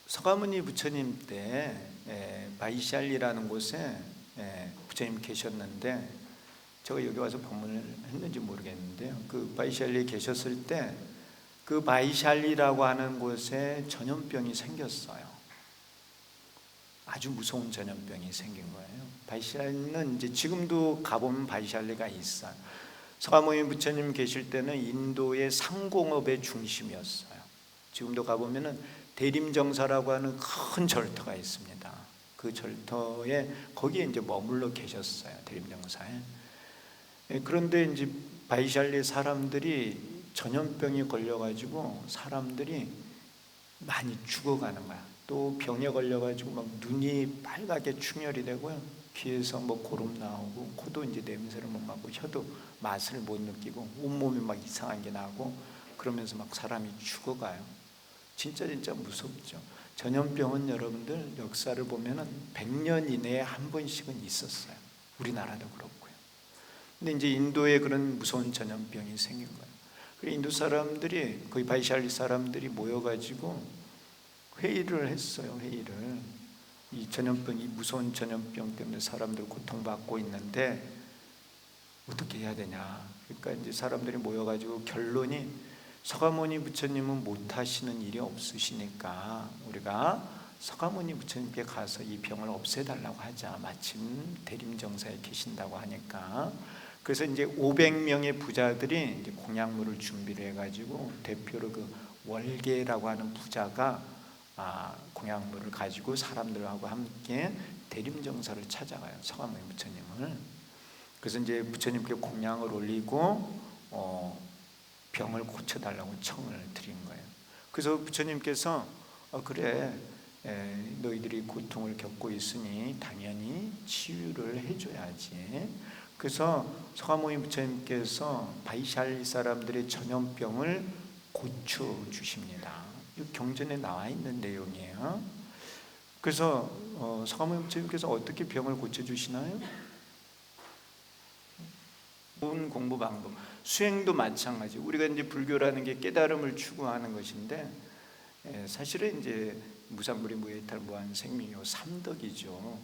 서가모니 부처님 때 바이샬리라는 곳에 부처님 계셨는데, 제가 여기 와서 법문을 했는지 모르겠는데요, 그 바이샬리에 계셨을 때 그 바이샬리라고 하는 곳에 전염병이 생겼어요. 아주 무서운 전염병이 생긴 거예요. 바이샬리는 이제 지금도 가보면 바이샬리가 있어요. 서가모니 부처님 계실 때는 인도의 상공업의 중심이었어요. 지금도 가보면은 대림정사라고 하는 큰 절터가 있습니다. 그 절터에 거기에 이제 머물러 계셨어요. 대림정사에. 그런데 이제 바이샬리 사람들이 전염병이 걸려가지고 사람들이 많이 죽어가는 거야. 또 병에 걸려가지고 막 눈이 빨갛게 충혈이 되고요, 귀에서 뭐 고름 나오고, 코도 이제 냄새를 못 맡고, 혀도 맛을 못 느끼고, 온몸이 막 이상한 게 나고, 그러면서 막 사람이 죽어가요. 진짜 무섭죠. 전염병은 여러분들 역사를 보면은 100년 이내에 한 번씩은 있었어요. 우리나라도 그렇고요. 근데 이제 인도에 그런 무서운 전염병이 생긴 거예요. 그래서 인도 사람들이, 거의 바이샬리 사람들이 모여가지고 회의를 했어요. 회의를. 이 전염병이, 무서운 전염병 때문에 사람들 고통받고 있는데 어떻게 해야 되냐. 그러니까 이제 사람들이 모여가지고 결론이, 서가모니 부처님은 못하시는 일이 없으시니까 우리가 서가모니 부처님께 가서 이 병을 없애달라고 하자. 마침 대림정사에 계신다고 하니까. 그래서 이제 500명의 부자들이 이제 공약물을 준비를 해가지고, 대표로 그 월계라고 하는 부자가 공약물을 가지고 사람들하고 함께 대림정사를 찾아가요. 서가모니 부처님을. 그래서 이제 부처님께 공양을 올리고 병을 고쳐달라고 청을 드린 거예요. 그래서 부처님께서 그래, 너희들이 고통을 겪고 있으니 당연히 치유를 해줘야지. 그래서 서가모니 부처님께서 바이샬리 사람들의 전염병을 고쳐주십니다. 이 경전에 나와 있는 내용이에요. 그래서 서가모니 부처님께서 어떻게 병을 고쳐주시나요? 좋은 공부 방법, 수행도 마찬가지. 우리가 이제 불교라는 게 깨달음을 추구하는 것인데, 사실은 이제 무상불이 무해탈 무한 생명이요 삼덕이죠.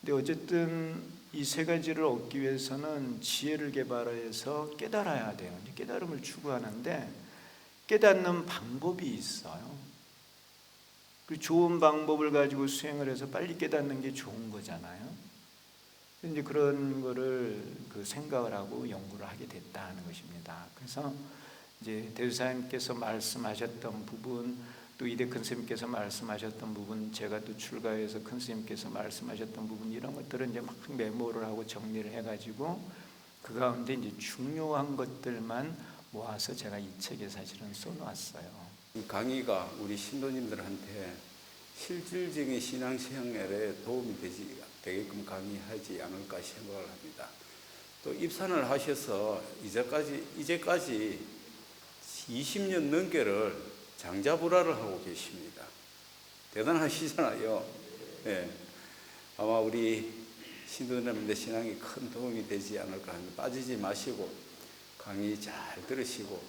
근데 어쨌든 이 세 가지를 얻기 위해서는 지혜를 개발해서 깨달아야 돼요. 깨달음을 추구하는데 깨닫는 방법이 있어요. 그 좋은 방법을 가지고 수행을 해서 빨리 깨닫는 게 좋은 거잖아요. 이제 그런 거를 그 생각을 하고 연구를 하게 됐다 하는 것입니다. 그래서 이제 대주사님께서 말씀하셨던 부분, 또 이대 큰 스님께서 말씀하셨던 부분, 제가 또 출가해서 큰 스님께서 말씀하셨던 부분, 이런 것들은 이제 막 메모를 하고 정리를 해가지고 그 가운데 이제 중요한 것들만 모아서 제가 이 책에 사실은 써놨어요. 강의가 우리 신도님들한테 실질적인 신앙생활에 도움이 되게끔 강의하지 않을까 생각을 합니다. 또 입산을 하셔서 이제까지 20년 넘게를 장자불화를 하고 계십니다. 대단하시잖아요. 네. 아마 우리 신도님들 신앙에 큰 도움이 되지 않을까 합니다. 빠지지 마시고 강의 잘 들으시고,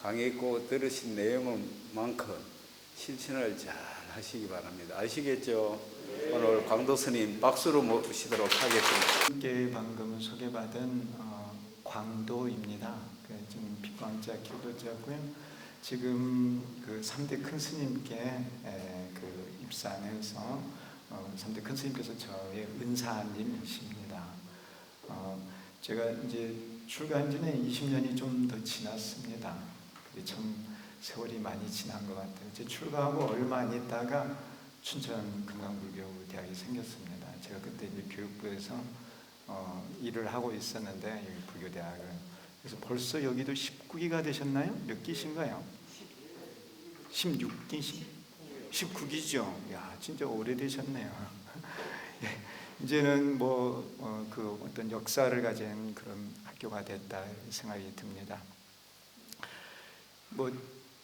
강의 있고 들으신 내용만큼 실천을 잘 하시기 바랍니다. 아시겠죠? 네. 오늘 광도 스님 박수로 모시도록 하겠습니다. 함께 방금 소개받은 광도입니다. 지금 빛광자 기도자고요. 지금 그 3대 큰 스님께 그 입산해서 3대 큰 스님께서 저의 은사님이십니다. 제가 이제 출가한 지는 20년이 좀 더 지났습니다. 근데 참 세월이 많이 지난 것 같아요. 제 출가하고 얼마 안 있다가 춘천 금강불교대학이 생겼습니다. 제가 그때 이제 교육부에서 일을 하고 있었는데, 여기 불교대학을. 그래서 벌써 여기도 19기가 되셨나요? 몇 기신가요? 16기? 19기죠? 야, 진짜 오래되셨네요. 이제는 그 어떤 역사를 가진 그런 학교가 됐다 생각이 듭니다.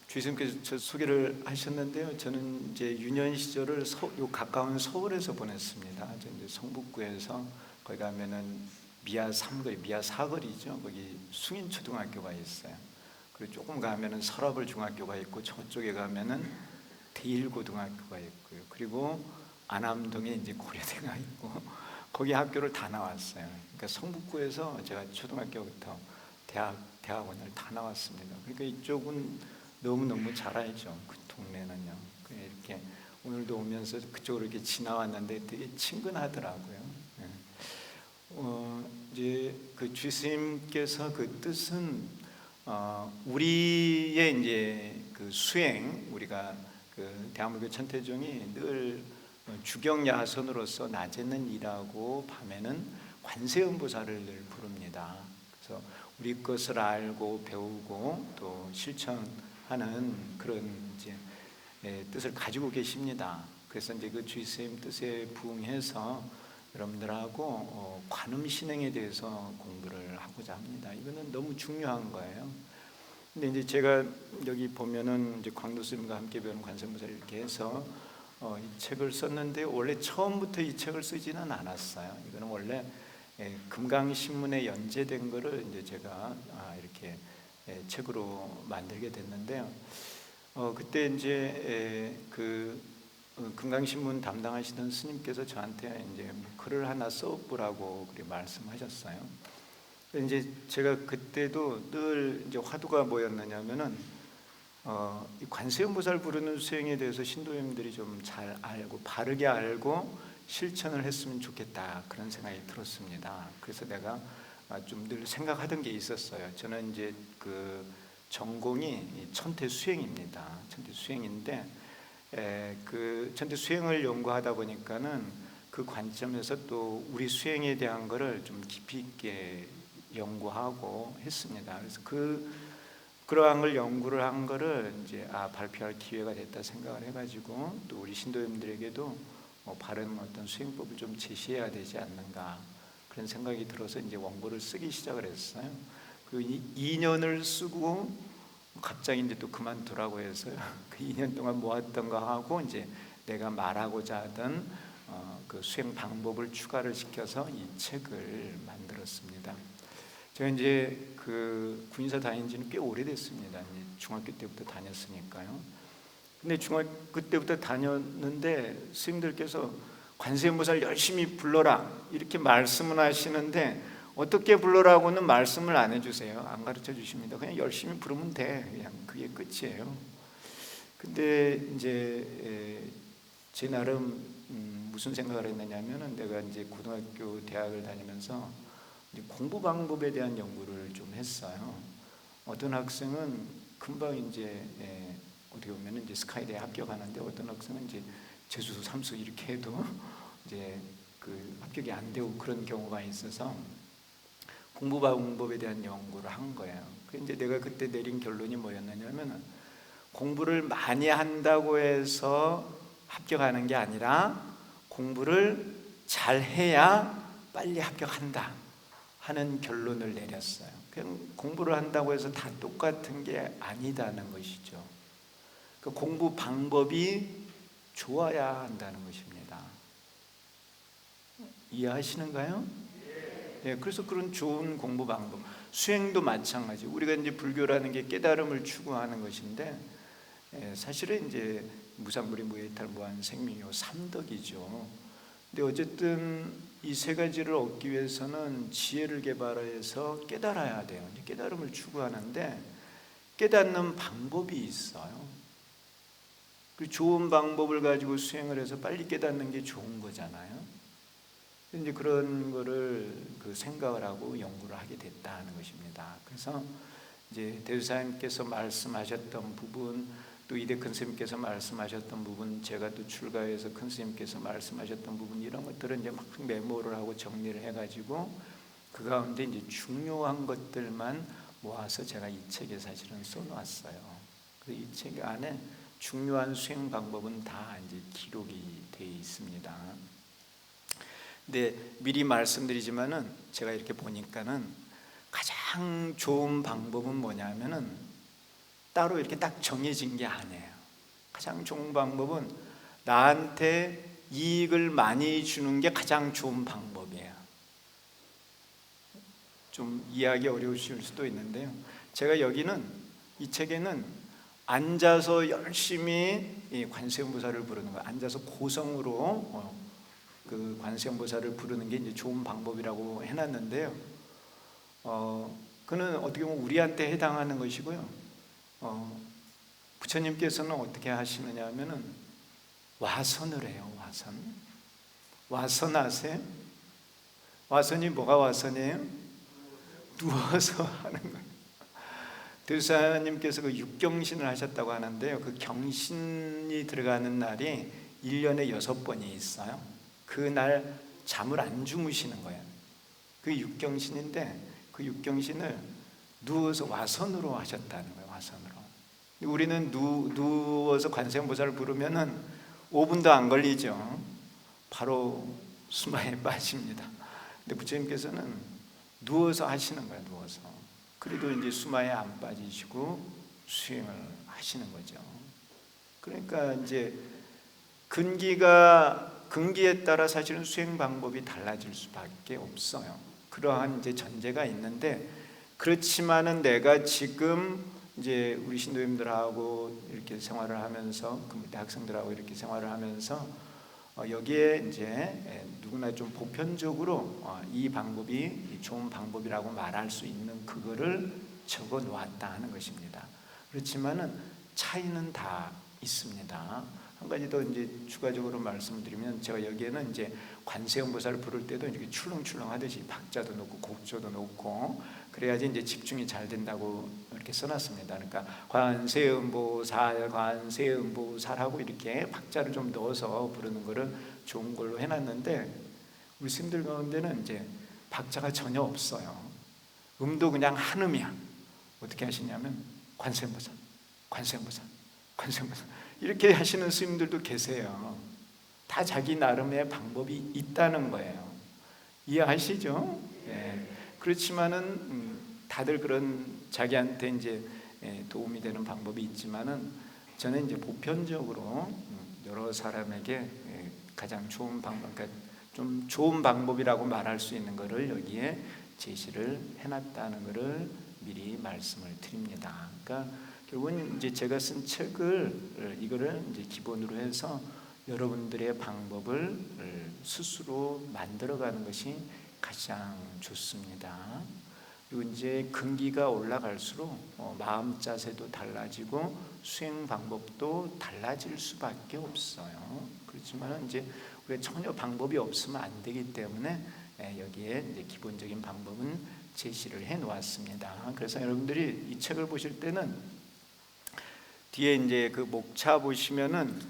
주님께서 저 소개를 하셨는데요. 저는 이제 유년 시절을 요 가까운 서울에서 보냈습니다. 저 이제 성북구에서 거기 가면은 미아 3거리, 미아 4거리죠. 거기 숭인초등학교가 있어요. 그리고 조금 가면은 설화벌 중학교가 있고, 저쪽에 가면은 대일고등학교가 있고요. 그리고 안암동에 이제 고려대가 있고 거기 학교를 다 나왔어요. 그러니까 성북구에서 제가 초등학교부터 대학원을 다 나왔습니다. 그러니까 이쪽은 너무 잘 알죠. 그 동네는요. 이렇게 오늘도 오면서 그쪽으로 이렇게 지나왔는데 되게 친근하더라고요. 이제 그 주님께서 그 뜻은 우리의 이제 그 수행, 우리가 그 대한민국 천태종이 늘 주경야선으로서 낮에는 일하고 밤에는 관세음보살을 늘 부릅니다. 그래서 우리 것을 알고 배우고 또 실천하는 그런 이제 뜻을 가지고 계십니다. 그래서 이제 그 주님 뜻에 부응해서 여러분들하고 관음 신행에 대해서 공부를 하고자 합니다. 이거는 너무 중요한 거예요. 근데 이제 제가 여기 보면은 이제 광도 스님과 함께 배우는 관세음보살 이렇게 해서 이 책을 썼는데 원래 처음부터 이 책을 쓰지는 않았어요. 이거는 원래 금강신문에 연재된 거를 이제 제가 이렇게 책으로 만들게 됐는데요. 그때 이제 그 금강신문 담당하시던 스님께서 저한테 이제 글을 하나 써보라고 그렇게 말씀하셨어요. 이제 제가 그때도 늘 이제 화두가 뭐였느냐면은 이 관세음보살 부르는 수행에 대해서 신도님들이 좀 잘 알고 바르게 알고 실천을 했으면 좋겠다 그런 생각이 들었습니다. 그래서 내가 좀 늘 생각하던 게 있었어요. 저는 이제 그 전공이 천태 수행입니다. 천태 수행인데 그 천태 수행을 연구하다 보니까는 그 관점에서 또 우리 수행에 대한 거를 좀 깊이 있게 연구하고 했습니다. 그래서 그러한 걸 연구를 한 거를 이제 발표할 기회가 됐다 생각을 해가지고 또 우리 신도님들에게도 바른 어떤 수행법을 좀 제시해야 되지 않는가 그런 생각이 들어서 이제 원고를 쓰기 시작을 했어요. 그리고 2년을 쓰고 갑자기 이제 또 그만두라고 해서 그 2년 동안 모았던 거 하고 이제 내가 말하고자 하던 그 수행 방법을 추가를 시켜서 이 책을 만들었습니다. 제가 이제 그 군의사 다닌 지는 꽤 오래됐습니다. 중학교 때부터 다녔으니까요. 근데 중학교 때부터 다녔는데 스님들께서 관세음보살 열심히 불러라 이렇게 말씀을 하시는데 어떻게 불러라고는 말씀을 안 해주세요. 안 가르쳐 주십니다. 그냥 열심히 부르면 돼. 그냥 그게 끝이에요. 근데 이제 제 나름 무슨 생각을 했느냐면은 내가 이제 고등학교 대학을 다니면서 공부 방법에 대한 연구를 좀 했어요. 어떤 학생은 금방 이제 어떻게 보면 이제 스카이대에 합격하는데 어떤 학생은 이제 재수, 삼수 이렇게 해도 이제 그 합격이 안 되고 그런 경우가 있어서 공부 방법에 대한 연구를 한 거예요. 이제 내가 그때 내린 결론이 뭐였느냐면 공부를 많이 한다고 해서 합격하는 게 아니라 공부를 잘 해야 빨리 합격한다. 하는 결론을 내렸어요. 그냥 공부를 한다고 해서 다 똑같은 게 아니다는 것이죠. 그 공부 방법이 좋아야 한다는 것입니다. 이해하시는가요? 네, 그래서 그런 좋은 공부 방법, 수행도 마찬가지. 우리가 이제 불교라는 게 깨달음을 추구하는 것인데 사실은 이제 무상무리 무해탈 무한 생명요 삼덕이죠. 근데 어쨌든 이 세 가지를 얻기 위해서는 지혜를 개발해서 깨달아야 돼요. 깨달음을 추구하는데 깨닫는 방법이 있어요. 그 좋은 방법을 가지고 수행을 해서 빨리 깨닫는 게 좋은 거잖아요. 이제 그런 거를 그 생각을 하고 연구를 하게 됐다는 것입니다. 그래서 이제 대주사님께서 말씀하셨던 부분, 또 이대큰 스님께서 말씀하셨던 부분, 제가 또 출가해서 큰 스님께서 말씀하셨던 부분, 이런 것들은 이제 막 메모를 하고 정리를 해가지고 그 가운데 이제 중요한 것들만 모아서 제가 이 책에 사실은 써놨어요. 그래서 이 책 안에 중요한 수행 방법은 다 이제 기록이 되어 있습니다. 근데 미리 말씀드리지만은 제가 이렇게 보니까는 가장 좋은 방법은 뭐냐면은 따로 이렇게 딱 정해진 게 아니에요. 가장 좋은 방법은 나한테 이익을 많이 주는 게 가장 좋은 방법이에요. 좀 이해하기 어려우실 수도 있는데요. 제가 여기는 이 책에는 앉아서 열심히 이 관세음보살을 부르는 거예요. 앉아서 고성으로 그 관세음보살을 부르는 게 이제 좋은 방법이라고 해놨는데요. 그는 어떻게 보면 우리한테 해당하는 것이고요. 부처님께서는 어떻게 하시느냐 하면은 와선을 해요. 와선 아세요? 와선이 뭐가 와선이에요? 누워서 하는 거예요. 대주사님께서 그 육경신을 하셨다고 하는데요. 그 경신이 들어가는 날이 1년에 6번이 있어요. 그날 잠을 안 주무시는 거예요. 그 육경신인데 그 육경신을 누워서 와선으로 하셨다는 거예요. 와선으로. 우리는 누워서 관세음보살을 부르면은 5분도 안 걸리죠. 바로 수마에 빠집니다. 근데 부처님께서는 누워서 하시는 거예요. 누워서. 그래도 이제 수마에 안 빠지시고 수행을 하시는 거죠. 그러니까 이제 근기에 따라 사실은 수행 방법이 달라질 수밖에 없어요. 그러한 이제 전제가 있는데, 그렇지만은 내가 지금 이제 우리 신도님들하고 이렇게 생활을 하면서, 그 학생들하고 이렇게 생활을 하면서 여기에 이제 누구나 좀 보편적으로 이 방법이 좋은 방법이라고 말할 수 있는 그거를 적어 놓았다 하는 것입니다. 그렇지만은 차이는 다 있습니다. 한 가지 더 이제 추가적으로 말씀드리면, 제가 여기에는 이제 관세음보살을 부를 때도 이렇게 출렁출렁 하듯이 박자도 놓고 곡조도 놓고 그래야지 이제 집중이 잘 된다고 이렇게 써놨습니다. 그러니까 관세음보살하고 이렇게 박자를 좀 넣어서 부르는 거를 좋은 걸로 해놨는데, 우리 스님들 가운데는 이제 박자가 전혀 없어요. 음도 그냥 한음이야. 어떻게 하시냐면 관세음보살 이렇게 하시는 스님들도 계세요. 다 자기 나름의 방법이 있다는 거예요. 이해하시죠? 네. 그렇지만은 다들 그런 자기한테 이제 도움이 되는 방법이 있지만은, 저는 이제 보편적으로 여러 사람에게 가장 좋은 방법, 그러니까 좀 좋은 방법이라고 말할 수 있는 것을 여기에 제시를 해놨다는 것을 미리 말씀을 드립니다. 그러니까 결국은 이제 제가 쓴 책을 이거를 이제 기본으로 해서 여러분들의 방법을 스스로 만들어가는 것이 가장 좋습니다. 그리고 이제 근기가 올라갈수록 마음 자세도 달라지고 수행 방법도 달라질 수밖에 없어요. 그렇지만 이제 우리가 전혀 방법이 없으면 안 되기 때문에 여기에 이제 기본적인 방법은 제시를 해 놓았습니다. 그래서 여러분들이 이 책을 보실 때는 뒤에 이제 그 목차 보시면은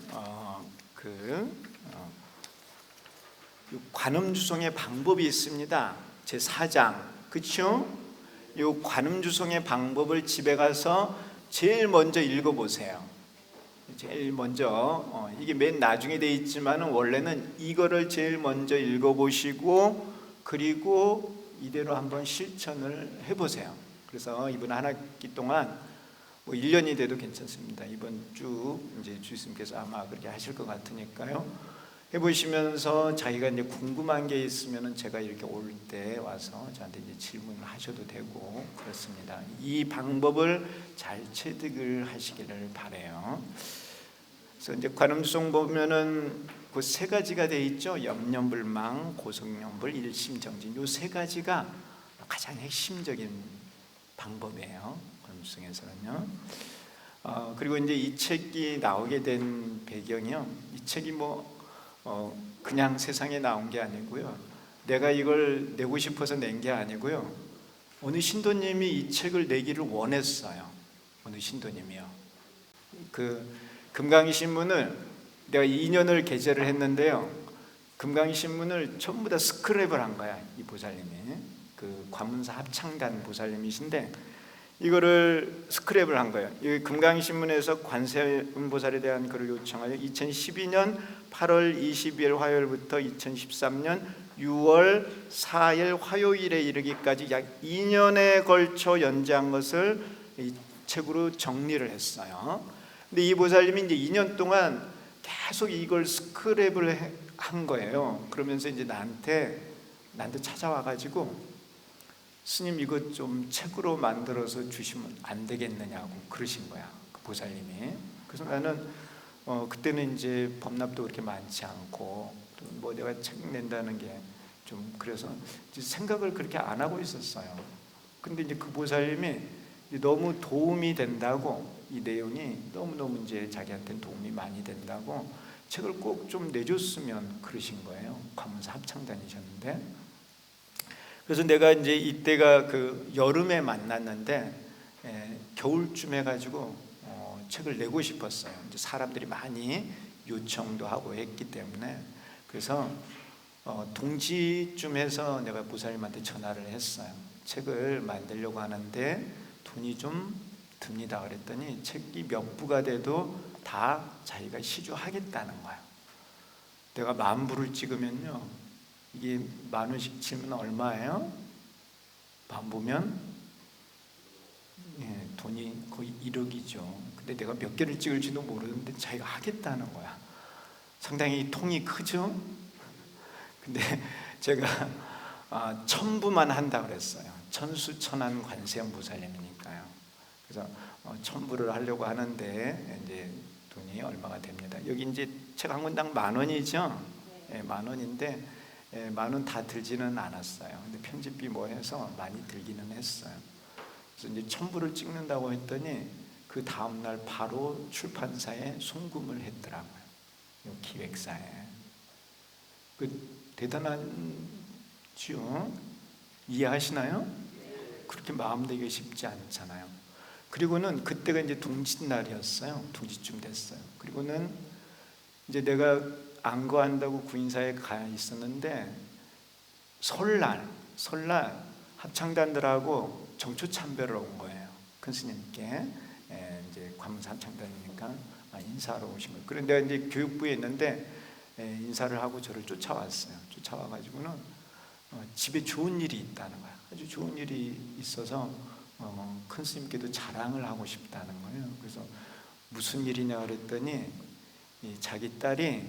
관음주송의 방법이 있습니다. 제 4장, 그렇죠? 이 관음주송의 방법을 집에 가서 제일 먼저 읽어보세요. 제일 먼저 이게 맨 나중에 돼 있지만은 원래는 이거를 제일 먼저 읽어보시고 그리고 이대로 한번 실천을 해보세요. 그래서 이번 한 학기 동안 뭐 1년이 돼도 괜찮습니다. 이번 주 이제 주님께서 아마 그렇게 하실 것 같으니까요. 해보시면서 자기가 이제 궁금한 게 있으면은 제가 이렇게 올 때 와서 저한테 이제 질문을 하셔도 되고 그렇습니다. 이 방법을 잘 체득을 하시기를 바래요. 그래서 이제 관음주송 보면은 그 세 가지가 돼 있죠. 염념불망, 고성념불, 일심정진. 요 세 가지가 가장 핵심적인 방법이에요. 관음주송에서는요. 그리고 이제 이 책이 나오게 된 배경이요. 이 책이 그냥 세상에 나온 게 아니고요. 내가 이걸 내고 싶어서 낸 게 아니고요. 어느 신도님이 이 책을 내기를 원했어요. 어느 신도님이요. 그 금강이 신문을 내가 2년을 게재를 했는데요. 금강이 신문을 전부 다 스크랩을 한 거야. 이 보살님이. 그 관문사 합창단 보살님이신데 이거를 스크랩을 한 거예요. 이 금강이 신문에서 관세음보살에 대한 글을 요청하여 2012년 8월 22일 화요일부터 2013년 6월 4일 화요일에 이르기까지 약 2년에 걸쳐 연재한 것을 이 책으로 정리를 했어요. 근데 이 보살님이 이제 2년 동안 계속 이걸 스크랩을 한 거예요. 그러면서 이제 나한테 찾아와가지고 스님 이것 좀 책으로 만들어서 주시면 안 되겠느냐고 그러신 거야. 보살님이. 그래서 나는 그때는 이제 법납도 그렇게 많지 않고 또 뭐 내가 책 낸다는 게 좀 그래서 이제 생각을 그렇게 안 하고 있었어요. 근데 이제 그 보살님이 너무 도움이 된다고, 이 내용이 너무너무 이제 자기한테 도움이 많이 된다고 책을 꼭 좀 내줬으면 그러신 거예요. 관문사 합창단이셨는데. 그래서 내가 이제 이때가 그 여름에 만났는데 겨울쯤 해가지고 책을 내고 싶었어요. 이제 사람들이 많이 요청도 하고 했기 때문에. 그래서 동지쯤 해서 내가 보살님한테 전화를 했어요. 책을 만들려고 하는데 돈이 좀 듭니다. 그랬더니 책이 몇 부가 돼도 다 자기가 시주하겠다는 거야. 내가 10,000부를 찍으면요, 이게 10,000원씩 치면 얼마예요? 10,000부면 돈이 거의 1억이죠. 근데 내가 몇 개를 찍을지도 모르는데 자기가 하겠다는 거야. 상당히 통이 크죠? 근데 제가 1,000부만 한다 그랬어요. 천수천안 관세음보살님이니까요. 그래서 1,000부를 하려고 하는데 이제 돈이 얼마가 됩니다. 여기 이제 책 한 권당 10,000원이죠. 10,000원인데 10,000원 다 들지는 않았어요. 근데 편집비 뭐 해서 많이 들기는 했어요. 그래서 이제 1,000부를 찍는다고 했더니 그 다음 날 바로 출판사에 송금을 했더라고요. 기획사에. 그 대단하죠. 이해하시나요? 그렇게 마음되기 쉽지 않잖아요. 그리고는 그때가 이제 동짓날이었어요. 동짓쯤 됐어요. 그리고는 이제 내가 안거한다고 구인사에 가 있었는데 설날 합창단들하고 정초참배를 온 거예요. 큰 스님께 이제 관문사 합창단이니까 인사하러 오신 거예요. 그런데 내가 이제 교육부에 있는데 인사를 하고 저를 쫓아왔어요. 쫓아와가지고는 집에 좋은 일이 있다는 거야. 아주 좋은 일이 있어서 큰 스님께도 자랑을 하고 싶다는 거예요. 그래서 무슨 일이냐 그랬더니 자기 딸이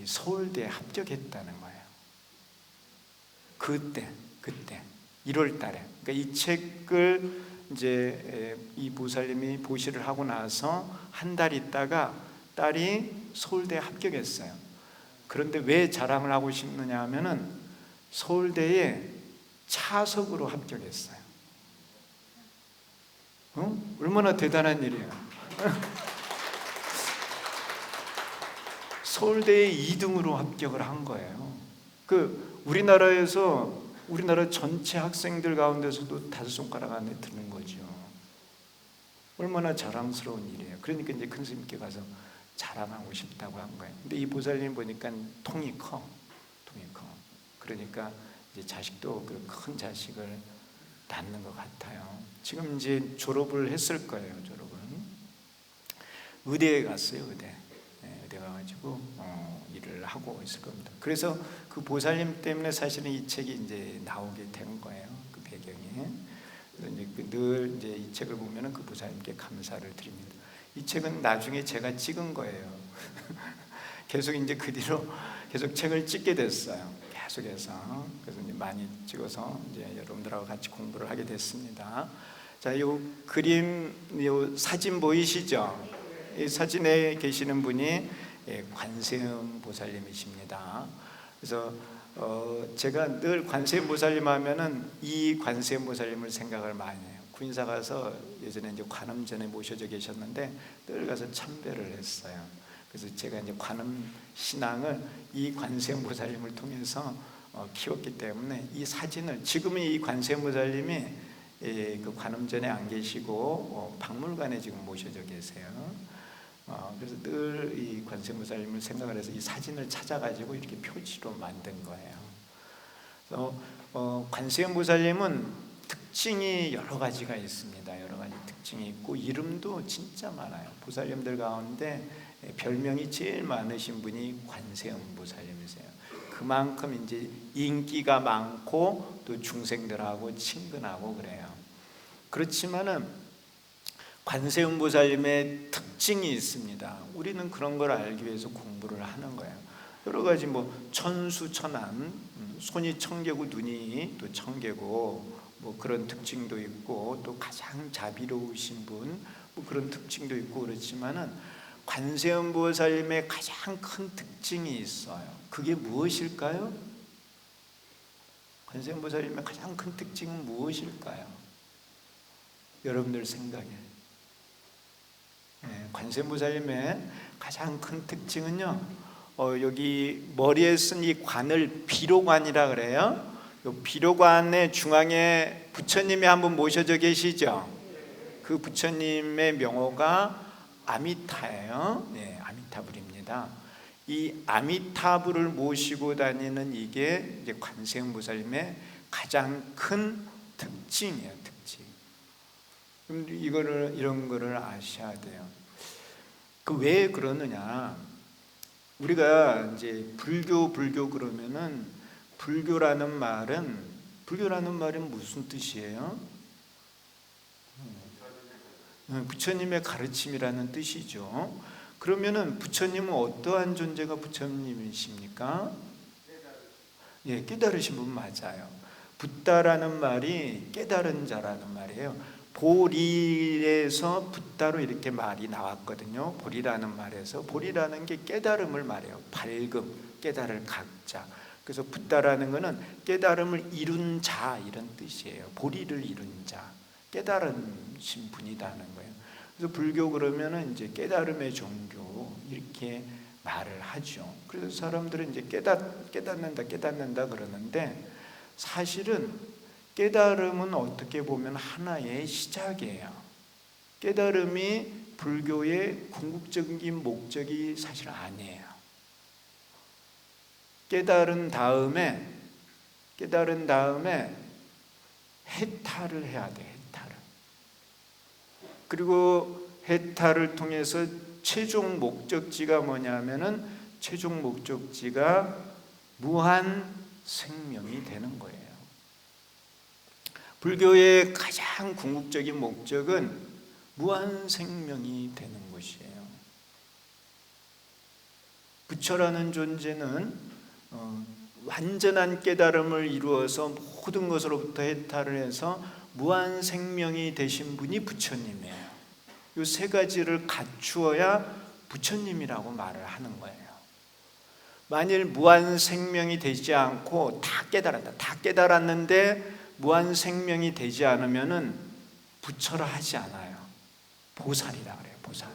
서울대에 합격했다는 거예요. 그때 1월 달에. 그러니까 이 책을 이제 이 보살님이 보시를 하고 나서 한 달 있다가 딸이 서울대에 합격했어요. 그런데 왜 자랑을 하고 싶느냐 하면은 서울대에 차석으로 합격했어요. 얼마나 대단한 일이에요. 서울대에 2등으로 합격을 한 거예요. 우리나라 전체 학생들 가운데서도 5손가락 안에 드는 거죠. 얼마나 자랑스러운 일이에요. 그러니까 이제 큰 스님께 가서 자랑하고 싶다고 한 거예요. 근데 이 보살님 보니까 통이 커. 그러니까 이제 자식도 큰 자식을 낳는 것 같아요. 지금 이제 졸업을 했을 거예요. 의대에 갔어요. 의대 가가지고 일을 하고 있을 겁니다. 그래서 그 보살님 때문에 사실은 이 책이 이제 나오게 된 거예요. 그 배경이. 그래서 이제 늘 이제 이 책을 보면은 그 보살님께 감사를 드립니다. 이 책은 나중에 제가 찍은 거예요. 계속 이제 그 뒤로 계속 책을 찍게 됐어요. 계속해서. 그래서 이제 많이 찍어서 이제 여러분들하고 같이 공부를 하게 됐습니다. 자, 요 그림, 요 사진 보이시죠? 이 사진에 계시는 분이 관세음 보살님이십니다. 그래서 제가 늘 관세음 보살님 하면은 이 관세음 보살님을 생각을 많이 해요. 구인사 가서 예전에 이제 관음전에 모셔져 계셨는데 늘 가서 참배를 했어요. 그래서 제가 이제 관음 신앙을 이 관세음 보살님을 통해서 키웠기 때문에 이 사진을, 지금은 이 관세음 보살님이 그 관음전에 안 계시고 박물관에 지금 모셔져 계세요. 그래서 늘 이 관세음보살님을 생각을 해서 이 사진을 찾아가지고 이렇게 표지로 만든 거예요. 그래서 관세음보살님은 특징이 여러 가지가 있습니다. 여러 가지 특징이 있고 이름도 진짜 많아요. 보살님들 가운데 별명이 제일 많으신 분이 관세음보살님이세요. 그만큼 이제 인기가 많고 또 중생들하고 친근하고 그래요. 그렇지만은 관세음보살님의 특징이 있습니다. 우리는 그런 걸 알기 위해서 공부를 하는 거예요. 여러 가지 뭐 천수천안, 손이 청개고 눈이 또 청개고 뭐 그런 특징도 있고 또 가장 자비로우신 분, 뭐 그런 특징도 있고 그렇지만은 관세음보살님의 가장 큰 특징이 있어요. 그게 무엇일까요? 관세음보살님의 가장 큰 특징은 무엇일까요? 여러분들 생각에 관세음보살님의 가장 큰 특징은요, 여기 머리에 쓴 이 관을 비로관이라 그래요. 이 비로관의 중앙에 부처님이 한 분 모셔져 계시죠. 그 부처님의 명호가 아미타예요. 네, 아미타불입니다. 이 아미타불을 모시고 다니는 이게 이제 관세음보살님의 가장 큰 특징이에요. 특징. 그럼 이런 거를 아셔야 돼요. 그 왜 그러느냐? 우리가 이제 불교 그러면은 불교라는 말은 무슨 뜻이에요? 부처님의 가르침이라는 뜻이죠. 그러면은 부처님은 어떠한 존재가 부처님이십니까? 예, 깨달으신 분 맞아요. 붓다라는 말이 깨달은 자라는 말이에요. 보리에서 붓다로 이렇게 말이 나왔거든요. 보리라는 말에서, 보리라는 게 깨달음을 말해요. 밝음, 깨달을 각자. 그래서 붓다라는 것은 깨달음을 이룬 자 이런 뜻이에요. 보리를 이룬 자, 깨달으신 분이다는 거예요. 그래서 불교 그러면은 이제 깨달음의 종교 이렇게 말을 하죠. 그래서 사람들은 이제 깨닫는다 그러는데, 사실은 깨달음은 어떻게 보면 하나의 시작이에요. 깨달음이 불교의 궁극적인 목적이 사실 아니에요. 깨달은 다음에 해탈을 해야 돼. 해탈을. 그리고 해탈을 통해서 최종 목적지가 뭐냐면은, 최종 목적지가 무한 생명이 되는 거예요. 불교의 가장 궁극적인 목적은 무한 생명이 되는 것이에요. 부처라는 존재는 완전한 깨달음을 이루어서 모든 것으로부터 해탈을 해서 무한 생명이 되신 분이 부처님이에요. 이 세 가지를 갖추어야 부처님이라고 말을 하는 거예요. 만일 무한 생명이 되지 않고 다 깨달았는데 무한 생명이 되지 않으면은 부처라 하지 않아요. 보살이라 그래요. 보살.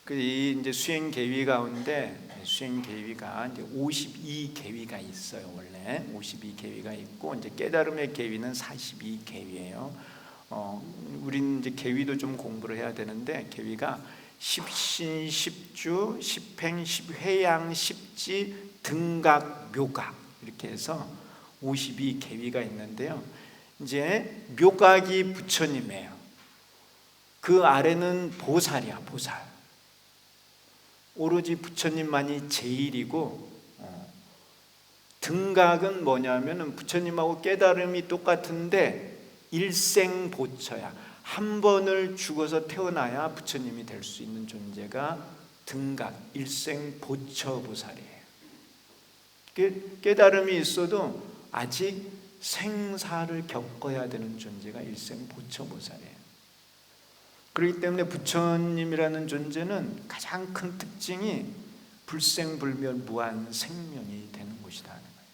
그 이제 수행 계위 가운데 수행 계위가 이제 52계위가 있어요. 원래 52계위가 있고, 이제 깨달음의 계위는 42계위예요. 우린 이제 계위도 좀 공부를 해야 되는데, 계위가 십신, 십주, 십행, 십회양, 십지, 등각, 묘각 이렇게 해서 52계위가 있는데요. 이제 묘각이 부처님이에요. 그 아래는 보살이야, 보살. 오로지 부처님만이 제일이고, 등각은 뭐냐면은 부처님하고 깨달음이 똑같은데 일생보처야. 한 번을 죽어서 태어나야 부처님이 될 수 있는 존재가 등각, 일생보처보살이에요. 깨달음이 있어도 아직 생사를 겪어야 되는 존재가 일생보처보살이에요. 그렇기 때문에 부처님이라는 존재는 가장 큰 특징이 불생불멸 무한 생명이 되는 것이다 하는 거예요.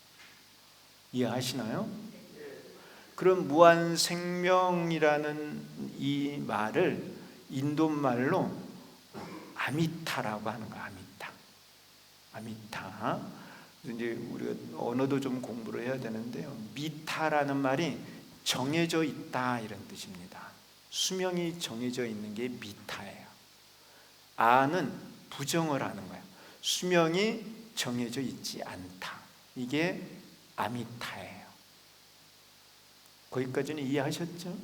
이해하시나요? 그런 무한 생명이라는 이 말을 인도말로 아미타라고 하는 거예요. 아미타. 이제 우리가 언어도 좀 공부를 해야 되는데요. 미타라는 말이 정해져 있다 이런 뜻입니다. 수명이 정해져 있는 게 미타예요. 아는 부정을 하는 거예요. 수명이 정해져 있지 않다. 이게 아미타예요. 거기까지는 이해하셨죠?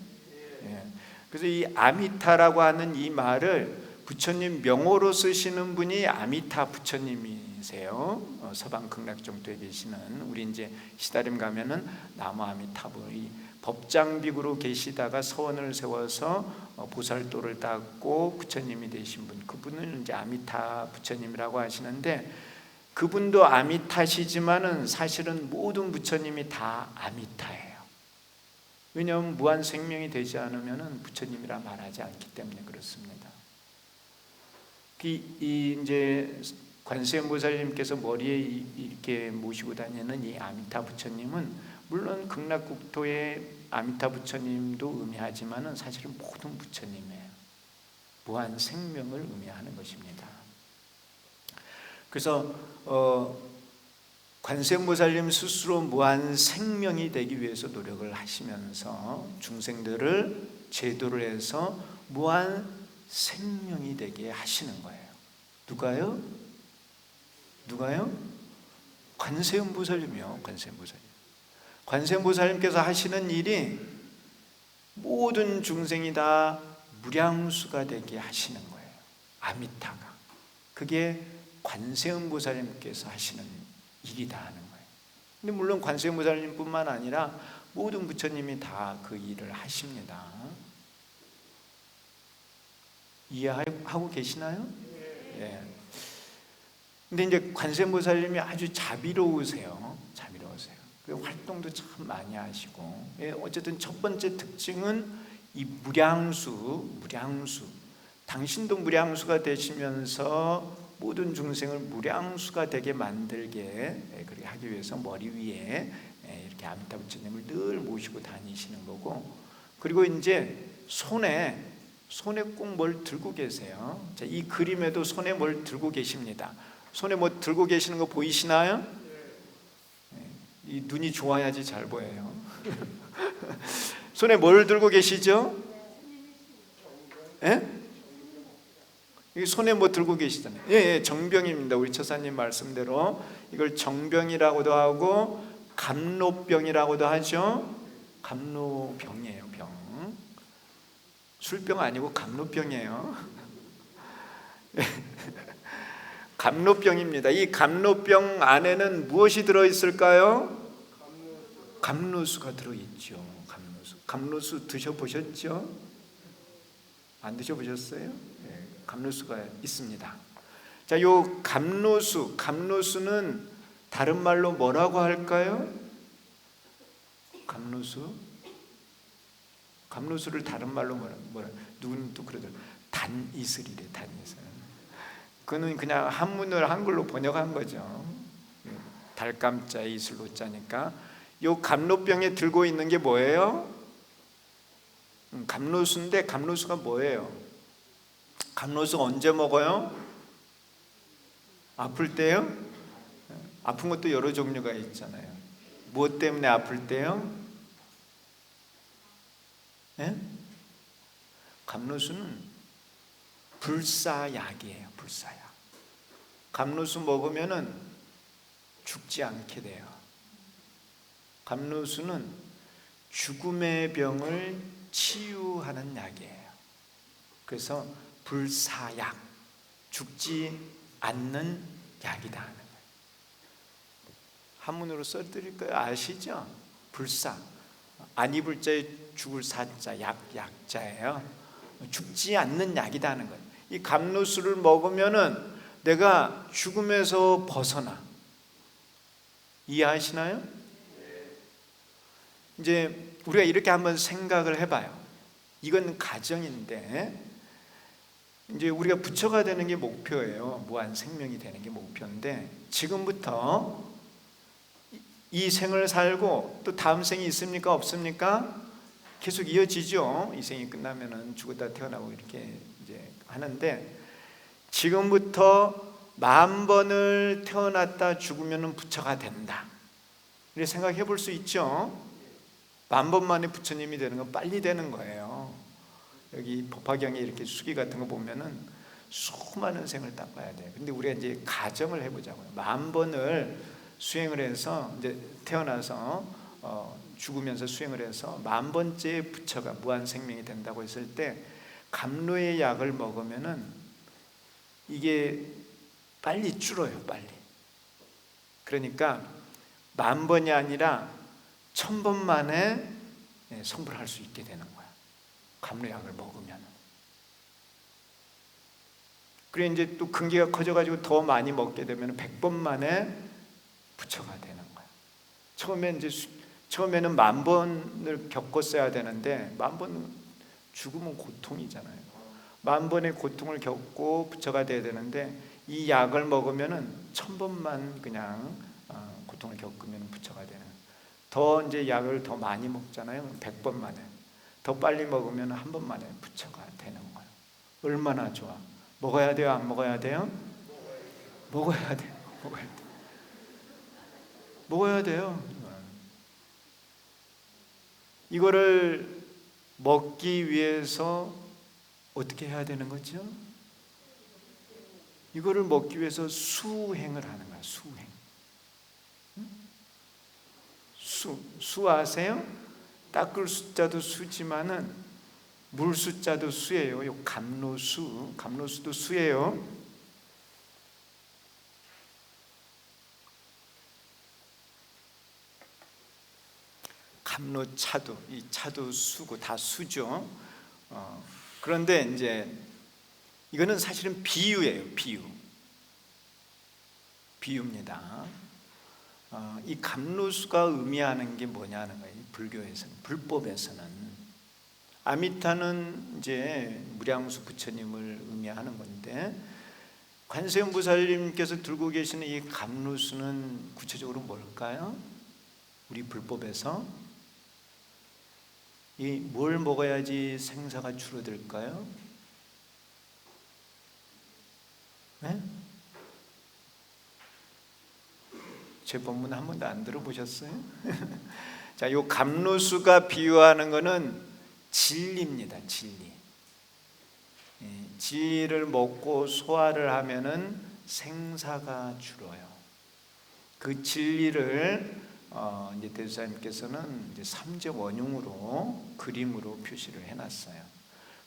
예. 그래서 이 아미타라고 하는 이 말을 부처님 명호로 쓰시는 분이 아미타 부처님이세요. 서방 극락정토에 계시는, 우리 이제 시다림 가면은 나무 아미타불이 법장비구로 계시다가 서원을 세워서 보살도를 닦고 부처님이 되신 분, 그분은 이제 아미타 부처님이라고 하시는데, 그분도 아미타시지만은 사실은 모든 부처님이 다 아미타예요. 왜냐하면 무한 생명이 되지 않으면 부처님이라 말하지 않기 때문에 그렇습니다. 이제 관세음보살님께서 머리에 이렇게 모시고 다니는 이 아미타 부처님은 물론 극락국토의 아미타 부처님도 의미하지만은 사실은 모든 부처님이에요. 무한 생명을 의미하는 것입니다. 그래서 관세음보살님 스스로 무한 생명이 되기 위해서 노력을 하시면서 중생들을 제도를 해서 무한 생명이 되게 하시는 거예요. 누가요? 관세음보살님이요. 관세음보살님께서 하시는 일이 모든 중생이 다 무량수가 되게 하시는 거예요. 아미타가. 그게 관세음보살님께서 하시는 일이다 하는 거예요. 근데 물론 관세음보살님뿐만 아니라 모든 부처님이 다 그 일을 하십니다. 이해하고 계시나요? 예. 근데 이제 관세음보살님이 아주 자비로우세요. 그 활동도 참 많이 하시고, 예, 어쨌든 첫 번째 특징은 이 무량수. 당신도 무량수가 되시면서 모든 중생을 무량수가 되게 만들게 그렇게 하기 위해서 머리 위에 이렇게 아미타 부처님을 늘 모시고 다니시는 거고, 그리고 이제 손에 꼭 뭘 들고 계세요. 자, 이 그림에도 손에 뭘 들고 계십니다. 손에 뭐 들고 계시는 거 보이시나요? 이 눈이 좋아야지 잘 보여요. 손에 뭘 들고 계시죠? 예? 이 손에 뭐 들고 계시잖아요. 예, 정병입니다. 우리 처사님 말씀대로 이걸 정병이라고도 하고 감로병이라고도 하죠. 감로병이에요, 병. 술병 아니고 감로병이에요. 감로병입니다. 이 감로병 안에는 무엇이 들어있을까요? 감로수가 들어있죠. 감로수 드셔보셨죠? 안 드셔보셨어요? 네, 감로수가 있습니다. 자, 요 감로수는 다른 말로 뭐라고 할까요? 감로수를 다른 말로 뭐라 누구는 또 그러더라고요. 단이슬이래, 단이슬. 그는 그냥 한글로 번역한 거죠. 달감자 이슬로자니까. 요 감로병에 들고 있는 게 뭐예요? 감로수인데 감로수가 뭐예요? 감로수 언제 먹어요? 아플 때요? 아픈 것도 여러 종류가 있잖아요. 무엇 때문에 아플 때요? 예? 감로수는 불사약이에요. 불사약. 감로수 먹으면은 죽지 않게 돼요. 감로수는 죽음의 병을 치유하는 약이에요. 그래서 불사약, 죽지 않는 약이다 하는 거예요. 한문으로 써드릴까요? 아시죠? 불사, 안 입을 자에 죽을 사자, 약자예요. 죽지 않는 약이다 하는 거예요. 이 감로수를 먹으면은 내가 죽음에서 벗어나. 이해하시나요? 이제 우리가 이렇게 한번 생각을 해봐요. 이건 가정인데 이제 우리가 부처가 되는 게 목표예요. 무한 생명이 되는 게 목표인데 지금부터 이 생을 살고 또 다음 생이 있습니까? 없습니까? 계속 이어지죠. 이 생이 끝나면은 죽었다 태어나고 이렇게 이제 하는데 지금부터 10,000번을 태어났다 죽으면은 부처가 된다. 이렇게 생각해 볼 수 있죠. 10,000번 만에 부처님이 되는 건 빨리 되는 거예요. 여기 법화경에 이렇게 수기 같은 거 보면은 수많은 생을 딱 봐야 돼요. 근데 우리가 이제 가정을 해보자고요. 10,000번을 수행을 해서 이제 태어나서 죽으면서 수행을 해서 10,000번째 부처가 무한 생명이 된다고 했을 때 감로의 약을 먹으면은 이게 빨리 줄어요. 빨리. 그러니까 10,000번이 아니라 1,000번 만에 성불할 수 있게 되는 거야. 감로약을 먹으면. 그래 이제 또 근기가 커져가지고 더 많이 먹게 되면 100번 만에 부처가 되는 거야. 처음에 이제 처음에는 10,000번을 겪었어야 되는데 10,000번 죽으면 고통이잖아요. 10,000번의 고통을 겪고 부처가 돼야 되는데 이 약을 먹으면은 1,000번만 그냥 고통을 겪으면 부처가 되는. 더 이제 약을 더 많이 먹잖아요. 100번 만에. 더 빨리 먹으면 한 번 만에 부처가 되는 거예요. 얼마나 좋아. 먹어야 돼요? 안 먹어야 돼요? 먹어야 돼요. 먹어야 돼요. 먹어야 돼요. 이거를 먹기 위해서 어떻게 해야 되는 거죠? 이거를 먹기 위해서 수행을 하는 거야. 수행. 수 아세요? 닦을 숫자도 수지만은 물 숫자도 수예요. 요 감로수도 수예요. 감로차도, 이 차도 수고 다 수죠. 그런데 이제 이거는 사실은 비유예요. 비유입니다. 이 감로수가 의미하는 게 뭐냐는 거예요. 불교에서는, 불법에서는 아미타는 이제 무량수 부처님을 의미하는 건데, 관세음보살님께서 들고 계시는 이 감로수는 구체적으로 뭘까요? 우리 불법에서 이 뭘 먹어야지 생사가 줄어들까요? 네? 제 법문 한 번도 안 들어보셨어요? 자, 요 감로수가 비유하는 거는 진리입니다. 진리. 진리를 먹고 소화를 하면은 생사가 줄어요. 그 진리를 이제 대주사님께서는 이제 삼재 원흉으로 그림으로 표시를 해놨어요.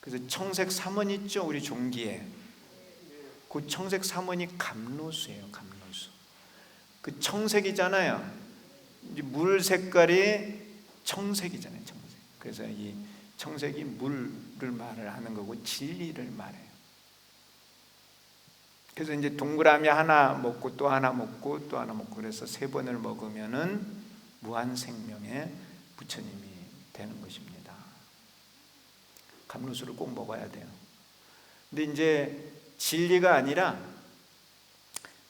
그래서 청색 삼원 있죠, 우리 종기에. 그 청색 삼원이 감로수예요. 감로수. 그 청색이잖아요. 이제 물 색깔이 청색이잖아요. 청색. 그래서 이 청색이 물을 말을 하는 거고 진리를 말해요. 그래서 이제 동그라미 하나 먹고 또 하나 먹고 또 하나 먹고 그래서 3번을 먹으면은 무한 생명의 부처님이 되는 것입니다. 감로수를 꼭 먹어야 돼요. 근데 이제 진리가 아니라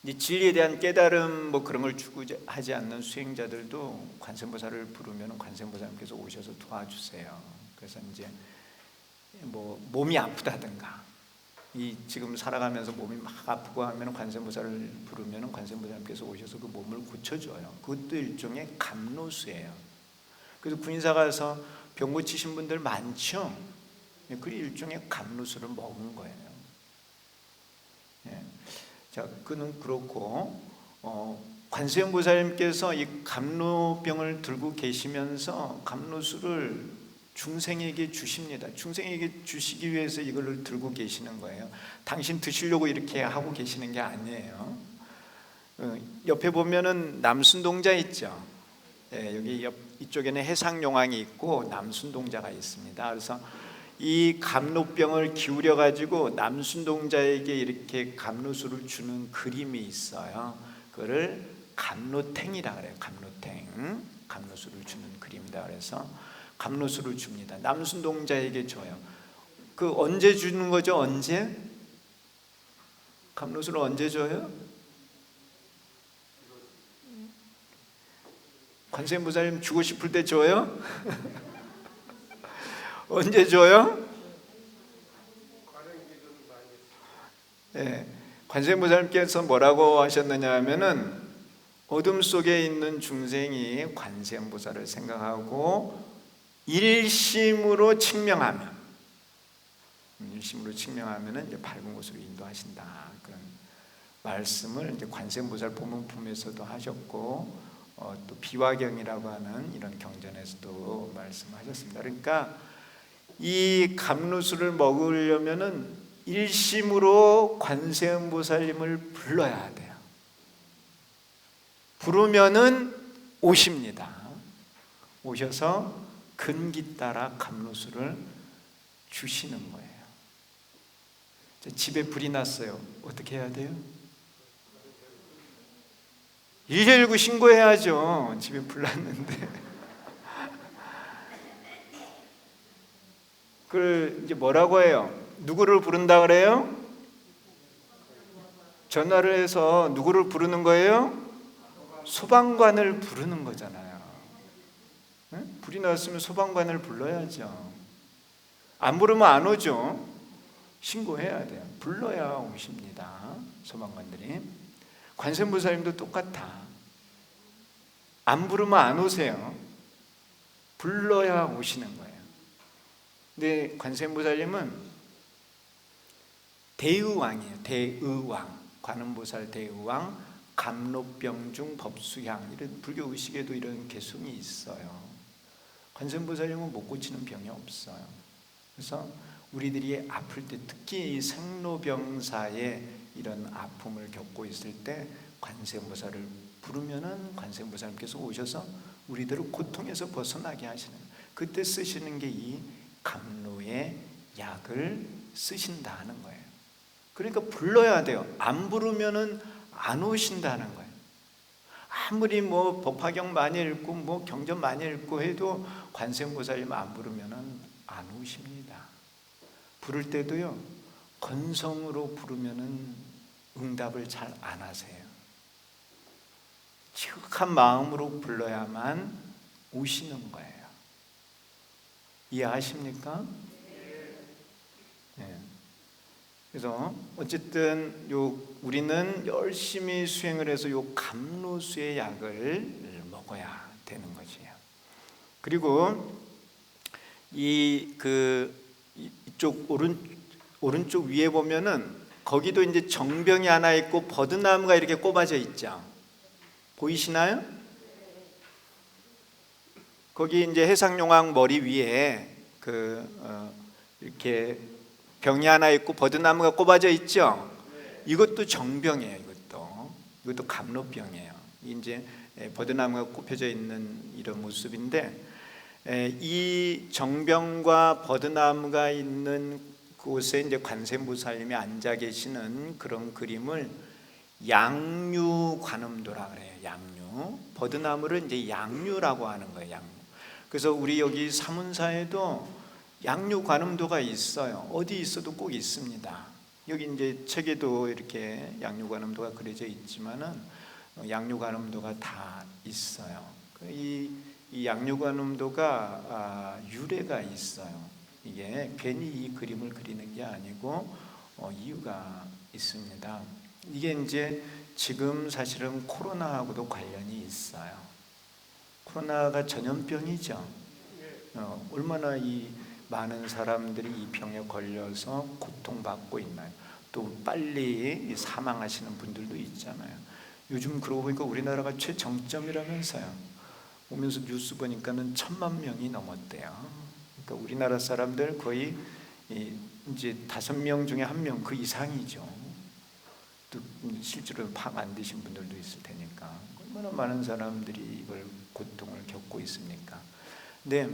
이제 진리에 대한 깨달음 뭐 그런 걸 추구하지 않는 수행자들도 관세음보살을 부르면 관세음보살님께서 오셔서 도와주세요. 그래서 이제 뭐 몸이 아프다든가 이 지금 살아가면서 몸이 막 아프고 하면 관세음보살을 부르면 관세음보살님께서 오셔서 그 몸을 고쳐줘요. 그것도 일종의 감로수예요. 그래서 군인사 가서 병 고치신 분들 많죠. 그 일종의 감로수를 먹은 거예요. 예. 자, 그는 그렇고 관세음보살님께서 이 감로병을 들고 계시면서 감로수를 중생에게 주십니다. 중생에게 주시기 위해서 이걸 들고 계시는 거예요. 당신 드시려고 이렇게 하고 계시는 게 아니에요. 옆에 보면은 남순동자 있죠. 예, 여기 이쪽에는 해상용왕이 있고 남순동자가 있습니다. 그래서 이 감로병을 기울여 가지고 남순동자에게 이렇게 감로수를 주는 그림이 있어요. 그거를 감로탱이라 그래요. 감로탱, 감로수를 주는 그림이다. 그래서 감로수를 줍니다. 남순동자에게 줘요. 그 언제 주는 거죠? 언제? 감로수를 언제 줘요? 관세음보살님 주고 싶을 때 줘요? 언제 줘요? 네. 관세음보살님께서 뭐라고 하셨느냐 하면은 어둠 속에 있는 중생이 관세음보살을 생각하고 일심으로 측명하면은 이제 밝은 곳으로 인도하신다. 그런 말씀을 이제 관세음보살 법문품에서도 하셨고 또 비화경이라고 하는 이런 경전에서도 말씀하셨습니다. 그러니까 이 감로수를 먹으려면은 일심으로 관세음보살님을 불러야 돼요. 부르면은 오십니다. 오셔서 근기 따라 감로수를 주시는 거예요. 집에 불이 났어요. 어떻게 해야 돼요? 119 신고해야죠. 집에 불 났는데 그 이제 뭐라고 해요? 누구를 부른다 그래요? 전화를 해서 누구를 부르는 거예요? 소방관을 부르는 거잖아요. 네? 불이 났으면 소방관을 불러야죠. 안 부르면 안 오죠. 신고해야 돼요. 불러야 오십니다. 소방관들이. 관세음보살님도 똑같아. 안 부르면 안 오세요. 불러야 오시는 거예요. 근데 관세음보살님은 대의왕이에요. 대의왕. 관음보살 대의왕, 감로병중 법수향, 이런 불교 의식에도 이런 개성이 있어요. 관세음보살님은 못 고치는 병이 없어요. 그래서 우리들이 아플 때, 특히 이 생로병사의 이런 아픔을 겪고 있을 때 관세음보살을 부르면은 관세음보살님께서 오셔서 우리들을 고통에서 벗어나게 하시는, 그때 쓰시는 게 이 감로의 약을 쓰신다는 거예요. 그러니까 불러야 돼요. 안 부르면은 안 오신다는 거예요. 아무리 뭐 법화경 많이 읽고 뭐 경전 많이 읽고 해도 관세음보살님 안 부르면은 안 오십니다. 부를 때도요, 건성으로 부르면은 응답을 잘 안 하세요. 지극한 마음으로 불러야만 오시는 거예요. 이해하십니까? 네. 그래서 어쨌든 우리는 열심히 수행을 해서 감로수의 약을 먹어야 되는 것이에요. 그리고 이쪽 오른쪽 위에 보면은 거기도 이제 정병이 하나 있고 버드나무가 이렇게 꼽아져 있죠. 보이시나요? 거기 이제 해상용왕 머리 위에 이렇게 병이 하나 있고 버드나무가 꼽아져 있죠. 이것도 정병이에요. 이것도 감로병이에요. 이제 버드나무가 꼽혀져 있는 이런 모습인데, 이 정병과 버드나무가 있는 곳에 이제 관세음보살님이 앉아 계시는 그런 그림을 양류관음도라 그래요. 양류. 버드나무를 이제 양류라고 하는 거예요. 양류. 그래서 우리 여기 사문사에도 양류관음도가 있어요. 어디 있어도 꼭 있습니다. 여기 이제 책에도 이렇게 양류관음도가 그려져 있지만은 양류관음도가 다 있어요. 이 양류관음도가 유래가 있어요. 이게 괜히 이 그림을 그리는 게 아니고 이유가 있습니다. 이게 이제 지금 사실은 코로나하고도 관련이 있어요. 코로나가 전염병이죠. 얼마나 이 많은 사람들이 이 병에 걸려서 고통받고 있나요? 또 빨리 사망하시는 분들도 있잖아요. 요즘 그러고 보니까 우리나라가 최정점이라면서요. 오면서 뉴스 보니까는 1,000만 명이 넘었대요. 그러니까 우리나라 사람들 거의 이제 5명 중에 1명 그 이상이죠. 또 실제로 파악 안 되신 분들도 있을 테니까 얼마나 많은 사람들이 이걸 고통을 겪고 있습니까? 근데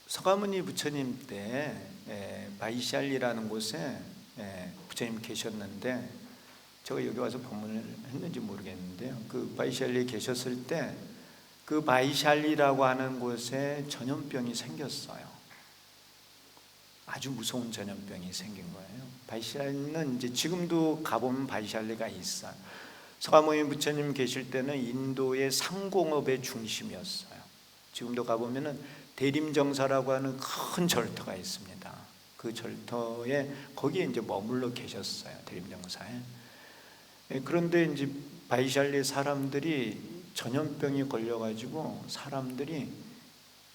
서가모니 부처님 때 바이샬리라는 곳에 부처님 계셨는데, 제가 여기 와서 법문을 했는지 모르겠는데요. 그 바이샬리에 계셨을 때 그 바이샬리라고 하는 곳에 전염병이 생겼어요. 아주 무서운 전염병이 생긴 거예요. 바이샬리는 이제 지금도 가보면 바이샬리가 있어요. 서가모니 부처님 계실 때는 인도의 상공업의 중심이었어요. 지금도 가보면은 대림정사라고 하는 큰 절터가 있습니다. 그 절터에 거기에 이제 머물러 계셨어요. 대림정사에. 그런데 이제 바이샬리 사람들이 전염병이 걸려가지고 사람들이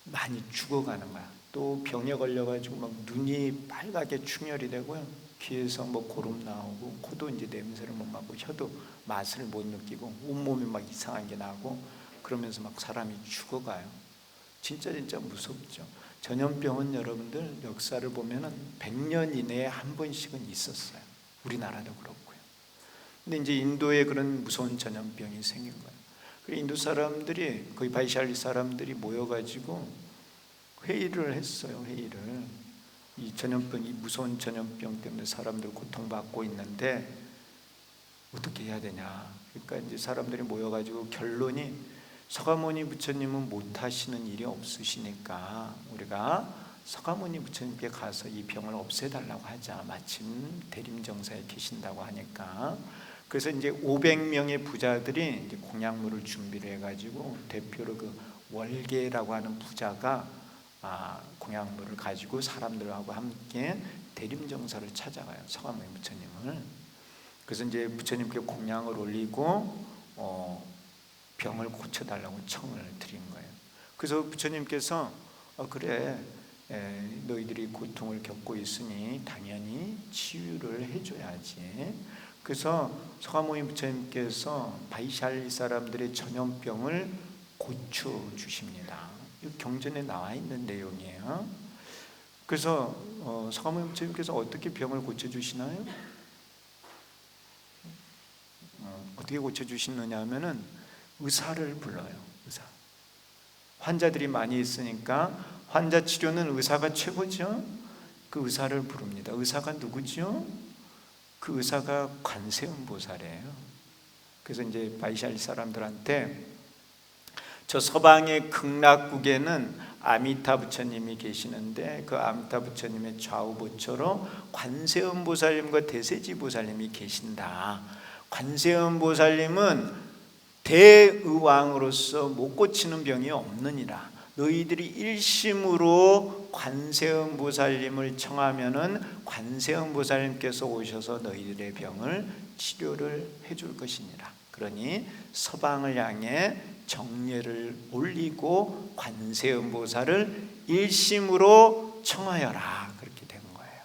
많이 죽어가는 거야. 또 병에 걸려가지고 막 눈이 빨갛게 충혈이 되고요. 귀에서 뭐 고름 나오고, 코도 이제 냄새를 못 맡고, 혀도 맛을 못 느끼고, 온몸이 막 이상한 게 나고, 그러면서 막 사람이 죽어가요. 진짜 무섭죠. 전염병은 여러분들 역사를 보면은 100년 이내에 한 번씩은 있었어요. 우리나라도 그렇고요. 근데 이제 인도에 그런 무서운 전염병이 생긴 거예요. 그래서 인도 사람들이, 거의 바이샬리 사람들이 모여가지고 회의를 했어요. 이 전염병, 이 무서운 전염병 때문에 사람들 고통받고 있는데 어떻게 해야 되냐. 그러니까 이제 사람들이 모여가지고 결론이 서가모니 부처님은 못하시는 일이 없으시니까 우리가 서가모니 부처님께 가서 이 병을 없애달라고 하자. 마침 대림정사에 계신다고 하니까. 그래서 이제 500명의 부자들이 이제 공약물을 준비를 해가지고 대표로 그 월계라고 하는 부자가 공약물을 가지고 사람들하고 함께 대림정사를 찾아가요. 서가모니 부처님을. 그래서 이제 부처님께 공양을 올리고 병을 고쳐달라고 청을 드린 거예요. 그래서 부처님께서 그래, 너희들이 고통을 겪고 있으니 당연히 치유를 해줘야지. 그래서 서가모니 부처님께서 바이샬리 사람들의 전염병을 고쳐주십니다. 이 경전에 나와 있는 내용이에요. 그래서 서가모니 부처님께서 어떻게 병을 고쳐주시나요? 어떻게 고쳐주시느냐 하면은 의사를 불러요. 의사. 환자들이 많이 있으니까 환자 치료는 의사가 최고죠. 그 의사를 부릅니다. 의사가 누구죠? 그 의사가 관세음보살이에요. 그래서 이제 바이샬리 사람들한테 저 서방의 극락국에는 아미타 부처님이 계시는데 그 아미타 부처님의 좌우보초로 관세음보살님과 대세지보살님이 계신다. 관세음보살님은 대의왕으로서 못 고치는 병이 없느니라. 너희들이 일심으로 관세음보살님을 청하면은 관세음보살님께서 오셔서 너희들의 병을 치료를 해줄 것이니라. 그러니 서방을 향해 정례를 올리고 관세음보살을 일심으로 청하여라. 그렇게 된 거예요.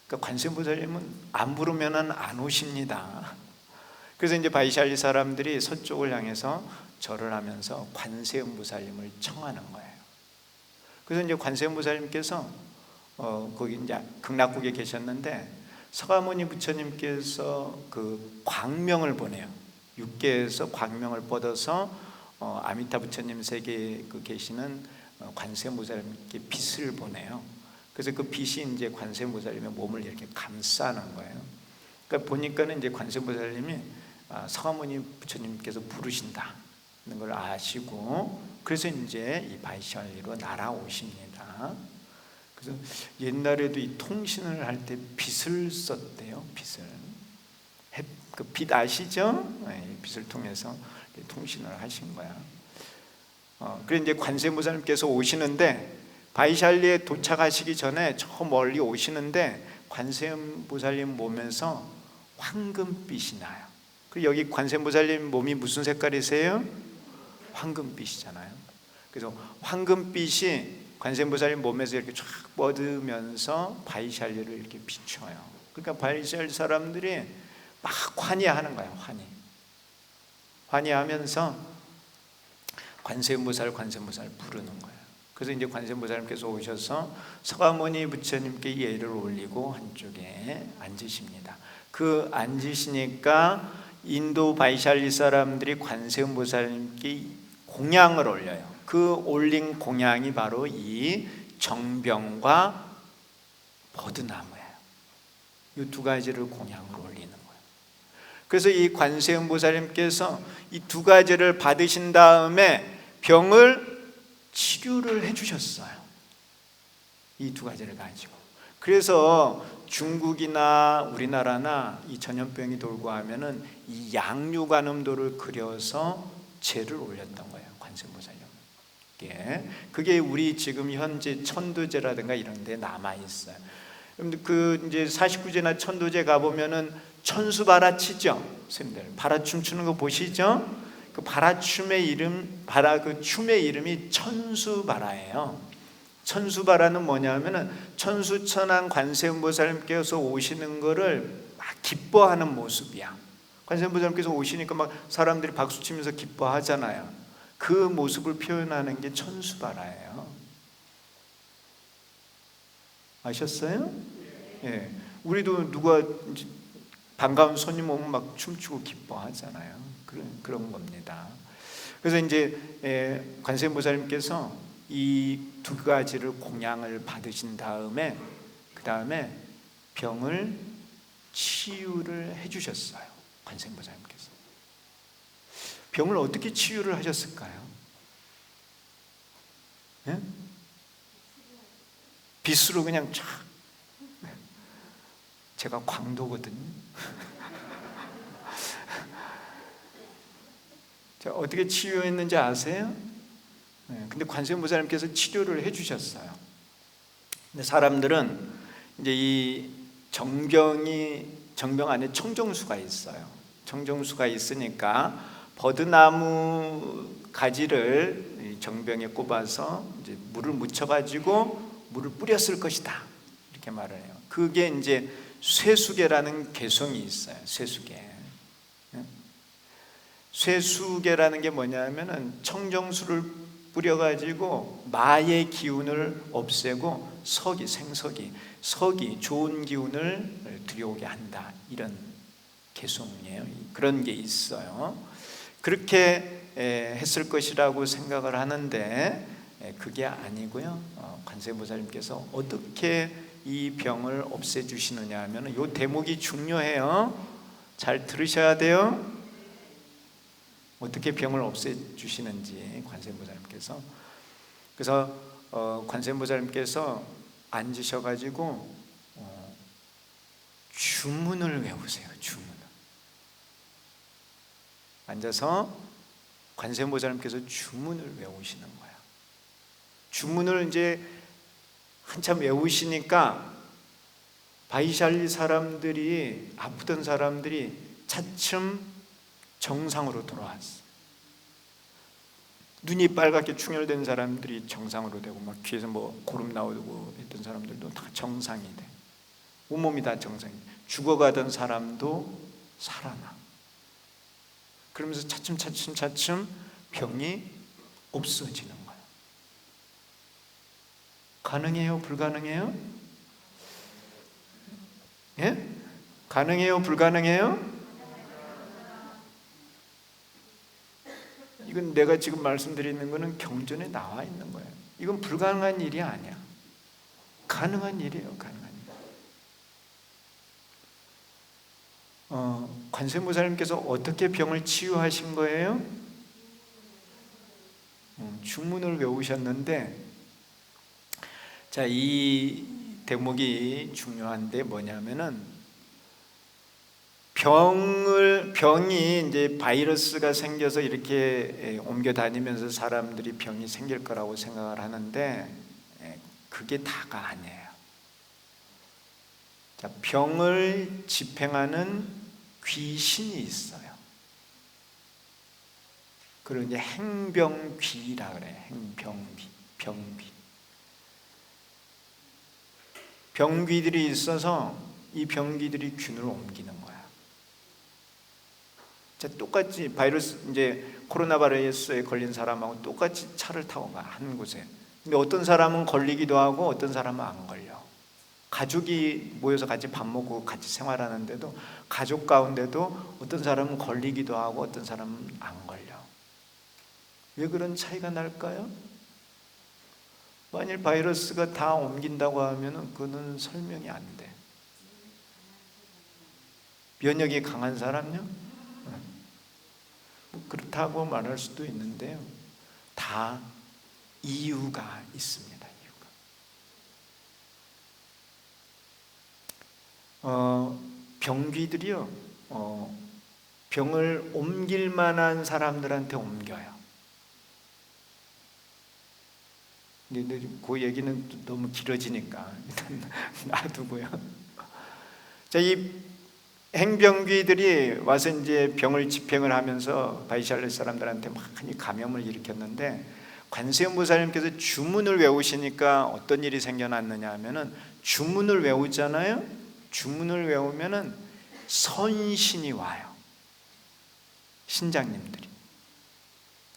그러니까 관세음보살님은 안 부르면은 안 오십니다. 그래서 이제 바이샬리 사람들이 서쪽을 향해서 절을 하면서 관세음보살님을 청하는 거예요. 그래서 이제 관세음보살님께서 거기 이제 극락국에 계셨는데 서가모니 부처님께서 그 광명을 보내요. 육계에서 광명을 뻗어서 아미타 부처님 세계에 계시는 관세음보살님께 빛을 보내요. 그래서 그 빛이 이제 관세음보살님의 몸을 이렇게 감싸는 거예요. 그러니까 보니까는 이제 관세음보살님이 서가모니 부처님께서 부르신다는 걸 아시고 그래서 이제 이 바이샬리로 날아오십니다. 그래서 옛날에도 이 통신을 할 때 빛을 썼대요. 빛을. 그 빛 아시죠? 빛을 통해서 통신을 하신 거야. 그래서 이제 관세음보살님께서 오시는데 바이샬리에 도착하시기 전에 저 멀리 오시는데 관세음보살님 몸에서 황금빛이 나요. 그리고 여기 관세음보살님 몸이 무슨 색깔이세요? 황금빛이잖아요. 그래서 황금빛이 관세음보살님 몸에서 이렇게 쫙 뻗으면서 바이샬리를 이렇게 비춰요. 그러니까 바이샬리 사람들이 막 환희하는 거예요. 환희하면서 관세음보살 부르는 거예요. 그래서 이제 관세음보살님께서 오셔서 서가모니 부처님께 예를 올리고 한쪽에 앉으십니다. 그 앉으시니까 인도 바이샬리 사람들이 관세음보살님께 공양을 올려요. 그 올린 공양이 바로 이 정병과 버드나무예요. 이 두 가지를 공양을 올리는 거예요. 그래서 이 관세음보살님께서 이 두 가지를 받으신 다음에 병을 치료를 해주셨어요. 이 두 가지를 가지고. 그래서 중국이나 우리나라나 이 전염병이 돌고 하면은 이 양류관음도를 그려서 제를 올렸던 거예요. 관세음보살님께. 그게 우리 지금 현재 천도제라든가 이런 데 남아 있어요. 그 이제 49제나 천도제 가 보면은 천수바라 치죠. 선생님들 바라춤 추는 거 보시죠? 그 바라춤의 이름, 그 춤의 이름이 천수바라예요. 천수바라는 뭐냐면은 천수천왕 관세음보살님께서 오시는 거를 막 기뻐하는 모습이야. 관세음보살님께서 오시니까 막 사람들이 박수치면서 기뻐하잖아요. 그 모습을 표현하는 게 천수바라예요. 아셨어요? 예. 우리도 누가 반가운 손님 오면 막 춤추고 기뻐하잖아요. 그런 겁니다. 그래서 이제 관세음보살님께서 이 두 가지를 공양을 받으신 다음에 그 다음에 병을 치유를 해주셨어요. 관세음보살님께서. 병을 어떻게 치유를 하셨을까요? 예? 빗으로 그냥 쫙. 제가 광도거든요. 자, 어떻게 치유했는지 아세요? 근데 관세음보살님께서 치료를 해주셨어요. 근데 사람들은 이제 이 정병 안에 청정수가 있어요. 청정수가 있으니까 버드나무 가지를 정병에 꼽아서 이제 물을 묻혀가지고 물을 뿌렸을 것이다, 이렇게 말을 해요. 그게 이제 쇠수계라는 개성이 있어요. 쇠수계. 쇠수계라는 게 뭐냐면은 청정수를 뿌려가지고 마의 기운을 없애고 생석이 좋은 기운을 들여오게 한다, 이런 개성이에요. 그런 게 있어요. 그렇게 했을 것이라고 생각을 하는데 그게 아니고요. 관세음보살님께서 어떻게 이 병을 없애주시느냐 하면 이 대목이 중요해요. 잘 들으셔야 돼요. 어떻게 병을 없애주시는지 관세음보살님께서. 그래서 관세음보살님께서 앉으셔가지고 주문을 외우세요. 주문을. 앉아서 관세음보살님께서 주문을 외우시는 거예요. 주문을 이제 한참 외우시니까 바이샬리 사람들이, 아프던 사람들이 차츰 정상으로 돌아왔어요. 눈이 빨갛게 충혈된 사람들이 정상으로 되고, 막 귀에서 뭐 고름 나오고 했던 사람들도 다 정상이 돼. 온몸이 다 정상이 돼. 죽어가던 사람도 살아나. 그러면서 차츰 병이 없어지는 거예요. 가능해요? 불가능해요? 예? 가능해요? 불가능해요? 이건 내가 지금 말씀드리는 거는 경전에 나와 있는 거예요. 이건 불가능한 일이 아니야. 가능한 일이에요. 가능한 일. 관세음보살님께서 어떻게 병을 치유하신 거예요? 주문을 외우셨는데, 자, 이 대목이 중요한데 뭐냐면은, 병이 이제 바이러스가 생겨서 이렇게 옮겨 다니면서 사람들이 병이 생길 거라고 생각을 하는데 그게 다가 아니에요. 자, 병을 집행하는 귀신이 있어요. 그걸 이제 행병귀라 그래요. 병귀. 병귀들이 있어서 이 병귀들이 균을 옮기는 거야. 자, 똑같이 바이러스, 이제 코로나 바이러스에 걸린 사람하고 똑같이 차를 타고 가, 한 곳에. 근데 어떤 사람은 걸리기도 하고 어떤 사람은 안 걸려. 가족이 모여서 같이 밥 먹고 같이 생활하는데도, 가족 가운데도 어떤 사람은 걸리기도 하고 어떤 사람은 안 걸려. 왜 그런 차이가 날까요? 만일 바이러스가 다 옮긴다고 하면 그거는 설명이 안 돼. 면역이 강한 사람요? 그렇다고 말할 수도 있는데요, 다 이유가 있습니다. 병귀들이요, 병을 옮길 만한 사람들한테 옮겨요. 근데 그 얘기는 너무 길어지니까 일단 놔두고요. 자, 이 행병귀들이 와서 이제 병을 집행을 하면서 바이샬레 사람들한테 많이 감염을 일으켰는데, 관세음보살님께서 주문을 외우시니까 어떤 일이 생겨났느냐 하면은, 주문을 외우잖아요. 주문을 외우면은 선신이 와요. 신장님들이.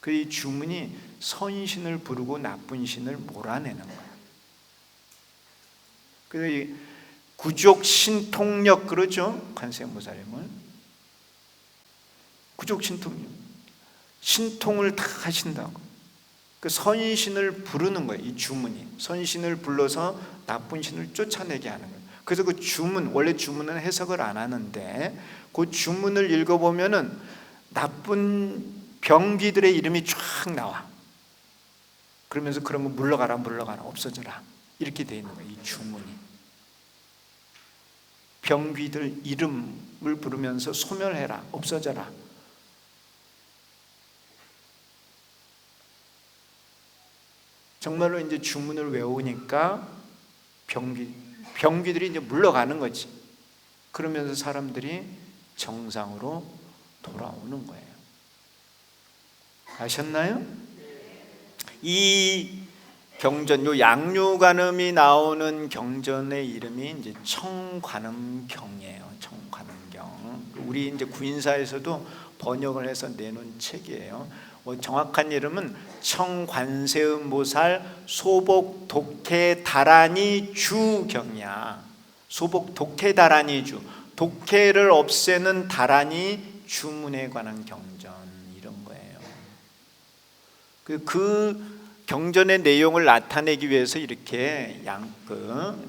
그 주문이 선신을 부르고 나쁜 신을 몰아내는 거예요. 그래서 구족 신통력 그러죠, 관세음보살님을. 구족 신통력, 신통을 다 하신다고. 그 선신을 부르는 거예요. 이 주문이 선신을 불러서 나쁜 신을 쫓아내게 하는 거예요. 그래서 그 주문, 원래 주문은 해석을 안 하는데 그 주문을 읽어보면은 나쁜 병귀들의 이름이 쫙 나와. 그러면서 그런 거 물러가라 없어져라 이렇게 돼 있는 거예요. 이 주문이. 병귀들 이름을 부르면서 소멸해라, 없어져라. 정말로 이제 주문을 외우니까 병귀들이 이제 물러가는 거지. 그러면서 사람들이 정상으로 돌아오는 거예요. 아셨나요? 이 경전, 요 양류관음이 나오는 경전의 이름이 이제 청관음경이에요. 청관음경. 우리 이제 구인사에서도 번역을 해서 내놓은 책이에요. 정확한 이름은 청관세음보살 소복독해다라니 주경이야. 소복독해다라니 주. 독해를 없애는 다라니 주문에 관한 경전, 이런 거예요. 그 경전의 내용을 나타내기 위해서 이렇게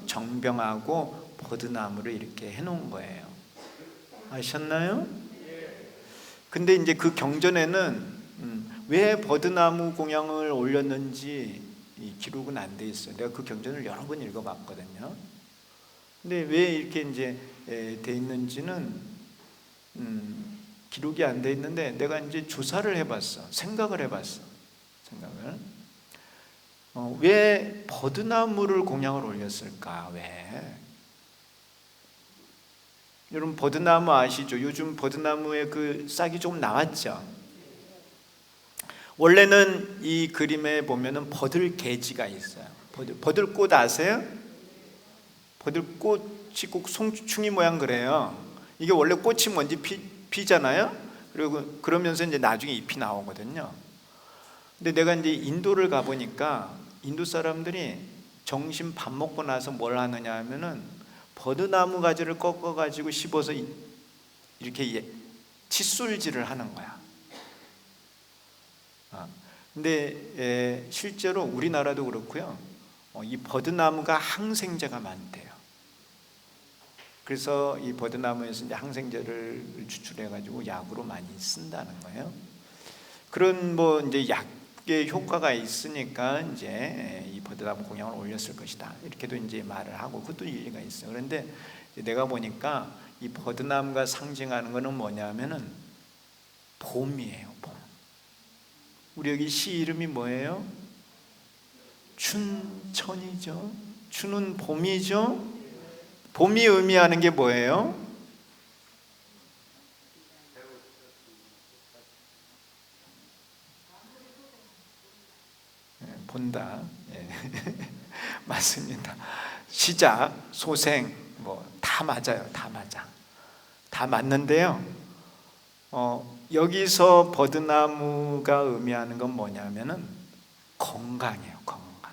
정병하고 버드나무를 이렇게 해놓은 거예요. 아셨나요? 근데 이제 그 경전에는 왜 버드나무 공양을 올렸는지 기록은 안 돼 있어요. 내가 그 경전을 여러 번 읽어봤거든요. 근데 왜 이렇게 이제 돼 있는지는 기록이 안 돼 있는데, 내가 이제 조사를 해봤어. 생각을 해봤어. 왜 버드나무를 공양을 올렸을까? 왜? 여러분 버드나무 아시죠? 요즘 버드나무의 그 싹이 조금 나왔죠? 원래는 이 그림에 보면은 버들개지가 있어요. 버들꽃 아세요? 버들꽃이 꼭 송충이 모양 그래요. 이게 원래 꽃이 먼저 피잖아요. 그리고 그러면서 이제 나중에 잎이 나오거든요. 근데 내가 이제 인도를 가보니까 인도 사람들이 점심 밥 먹고 나서 뭘 하느냐 하면은 버드나무 가지를 꺾어가지고 씹어서 이렇게 칫솔질을 하는 거야. 근데 실제로 우리나라도 그렇고요. 이 버드나무가 항생제가 많대요. 그래서 이 버드나무에서 이제 항생제를 추출해가지고 약으로 많이 쓴다는 거예요. 그런 뭐 이제 약의 효과가 있으니까 이제 이 버드나무 공양을 올렸을 것이다. 이렇게도 이제 말을 하고, 그것도 일리가 있어요. 그런데 내가 보니까 이 버드나무가 상징하는 거는 뭐냐면은 봄이에요. 봄. 우리 여기 시 이름이 뭐예요? 춘천이죠. 춘은 봄이죠. 봄이 의미하는 게 뭐예요? 본다. 예. 맞습니다. 시작, 소생, 뭐 다 맞아요. 다 맞아. 다 맞는데요. 여기서 버드나무가 의미하는 건 뭐냐면은 건강이에요. 건강.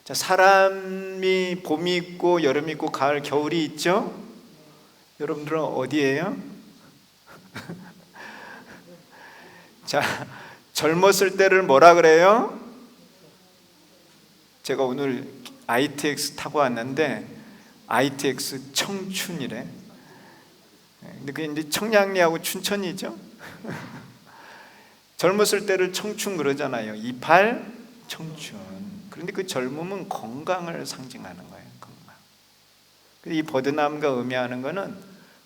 자, 사람이 봄이 있고 여름이 있고 가을, 겨울이 있죠? 여러분들은 어디예요? 자, 젊었을 때를 뭐라 그래요? 제가 오늘 ITX 타고 왔는데 ITX 청춘이래. 근데 그게 이제 청량리하고 춘천이죠. 젊었을 때를 청춘 그러잖아요. 28 청춘. 그런데 그 젊음은 건강을 상징하는 거예요. 건강. 이 버드나무가 의미하는 거는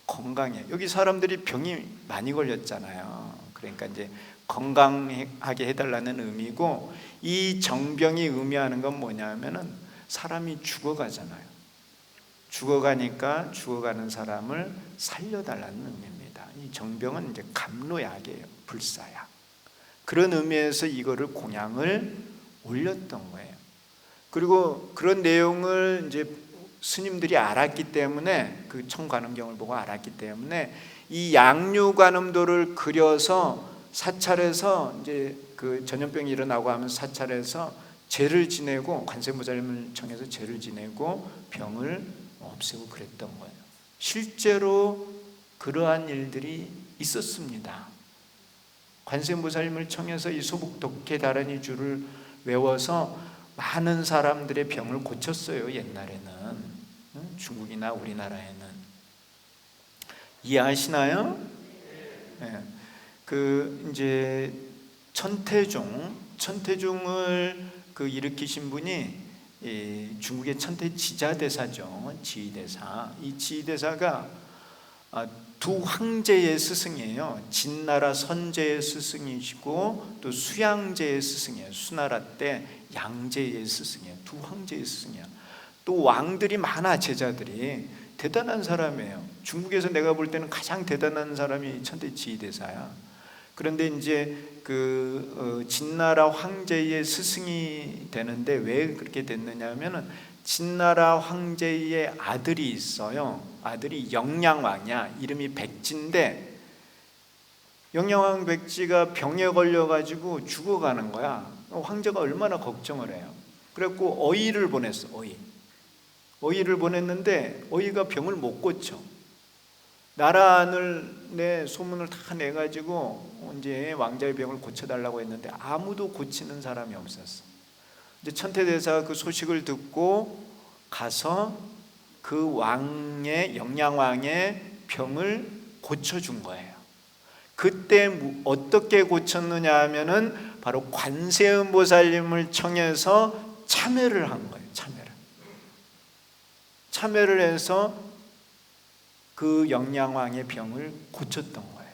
건강이에요. 여기 사람들이 병이 많이 걸렸잖아요. 그러니까 이제 건강하게 해달라는 의미고, 이 정병이 의미하는 건 뭐냐면은 사람이 죽어가잖아요. 죽어가니까 죽어가는 사람을 살려달라는 의미입니다. 이 정병은 이제 감로약이에요. 불사약. 그런 의미에서 이거를 공양을 올렸던 거예요. 그리고 그런 내용을 이제 스님들이 알았기 때문에, 그 청관음경을 보고 알았기 때문에 이 양류관음도를 그려서 사찰에서 이제 그 전염병이 일어나고 하면 사찰에서 제를 지내고, 관세음보살님을 청해서 제를 지내고 병을 없애고 그랬던 거예요. 실제로 그러한 일들이 있었습니다. 관세음보살님을 청해서 이 소복독해다라니 주를 외워서 많은 사람들의 병을 고쳤어요. 옛날에는. 중국이나 우리나라에는. 이해하시나요? 네. 이제 천태종을 일으키신 분이 중국의 천태 지자대사죠. 지휘대사. 이 지휘대사가 두 황제의 스승이에요. 진나라 선제의 스승이시고 또 수양제의 스승이에요. 수나라 때 양제의 스승이에요. 두 황제의 스승이야. 또 왕들이 많아. 제자들이 대단한 사람이에요. 중국에서 내가 볼 때는 가장 대단한 사람이 천태 지휘대사야. 그런데 이제 진나라 황제의 스승이 되는데 왜 그렇게 됐느냐 하면은 진나라 황제의 아들이 있어요. 아들이 영양왕이야. 이름이 백지인데 영양왕 백지가 병에 걸려가지고 죽어가는 거야. 황제가 얼마나 걱정을 해요. 그래갖고 어의를 보냈어. 어의를 보냈는데 어의가 병을 못 고쳐. 나라 안을 소문을 다 내가지고 이제 왕자의 병을 고쳐달라고 했는데 아무도 고치는 사람이 없었어. 이제 천태대사가 그 소식을 듣고 가서 그 영양왕의 병을 고쳐준 거예요. 그때 어떻게 고쳤느냐 하면은 바로 관세음보살님을 청해서 참회를 한 거예요. 참회를 해서 그 영양왕의 병을 고쳤던 거예요.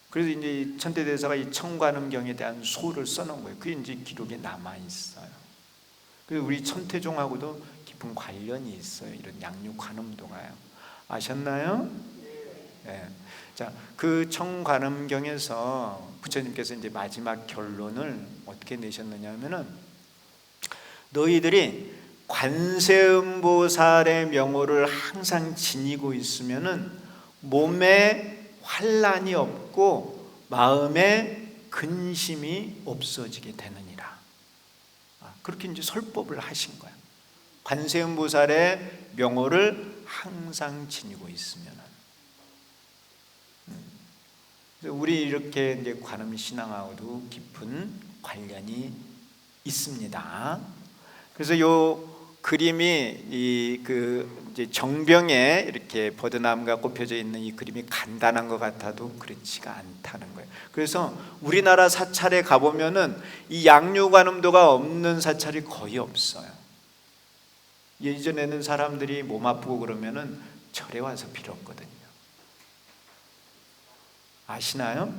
그래서 이제 천태대사가 이 청관음경에 대한 소를 써놓은 거예요. 그게 이제 기록에 남아 있어요. 그래서 우리 천태종하고도 깊은 관련이 있어요. 이런 양육관음도가요. 아셨나요? 네. 자, 그 청관음경에서 부처님께서 이제 마지막 결론을 어떻게 내셨느냐면은 너희들이 관세음보살의 명호를 항상 지니고 있으면은 몸에 환란이 없고 마음에 근심이 없어지게 되느니라. 그렇게 이제 설법을 하신 거예요. 관세음보살의 명호를 항상 지니고 있으면은. 우리 이렇게 이제 관음 신앙하고도 깊은 관련이 있습니다. 그래서 요 그림이 이제 정병에 이렇게 버드나무가 꼽혀져 있는 이 그림이 간단한 것 같아도 그렇지가 않다는 거예요. 그래서 우리나라 사찰에 가보면은 이 양육관음도가 없는 사찰이 거의 없어요. 예전에는 사람들이 몸 아프고 그러면은 절에 와서 빌었거든요. 아시나요?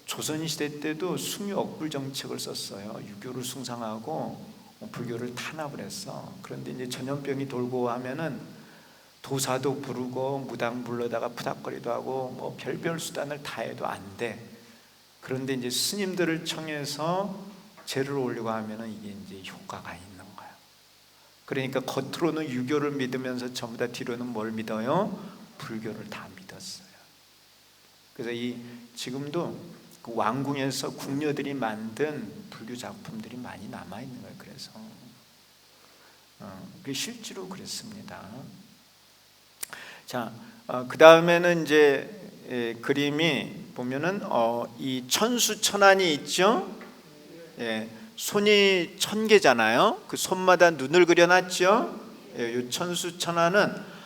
조선시대 때도 숭유 억불 정책을 썼어요. 유교를 숭상하고 불교를 탄압을 했어. 그런데 이제 전염병이 돌고 하면은 도사도 부르고 무당 불러다가 푸닥거리도 하고 뭐 별별 수단을 다 해도 안 돼. 그런데 이제 스님들을 청해서 제를 올리고 하면은 이게 이제 효과가 있는 거야. 그러니까 겉으로는 유교를 믿으면서 전부 다 뒤로는 뭘 믿어요? 불교를 다 믿었어요. 그래서 지금도 그 왕궁에서 궁녀들이 만든 불교 작품들이 많이 남아 있는 거예요. 그래서 그게 실제로 그랬습니다. 자, 그 다음에는 이제 그림이 보면은 이 천수천안이 있죠. 예, 손이 1000개잖아요. 그 손마다 눈을 그려놨죠. 예, 이 천수천안은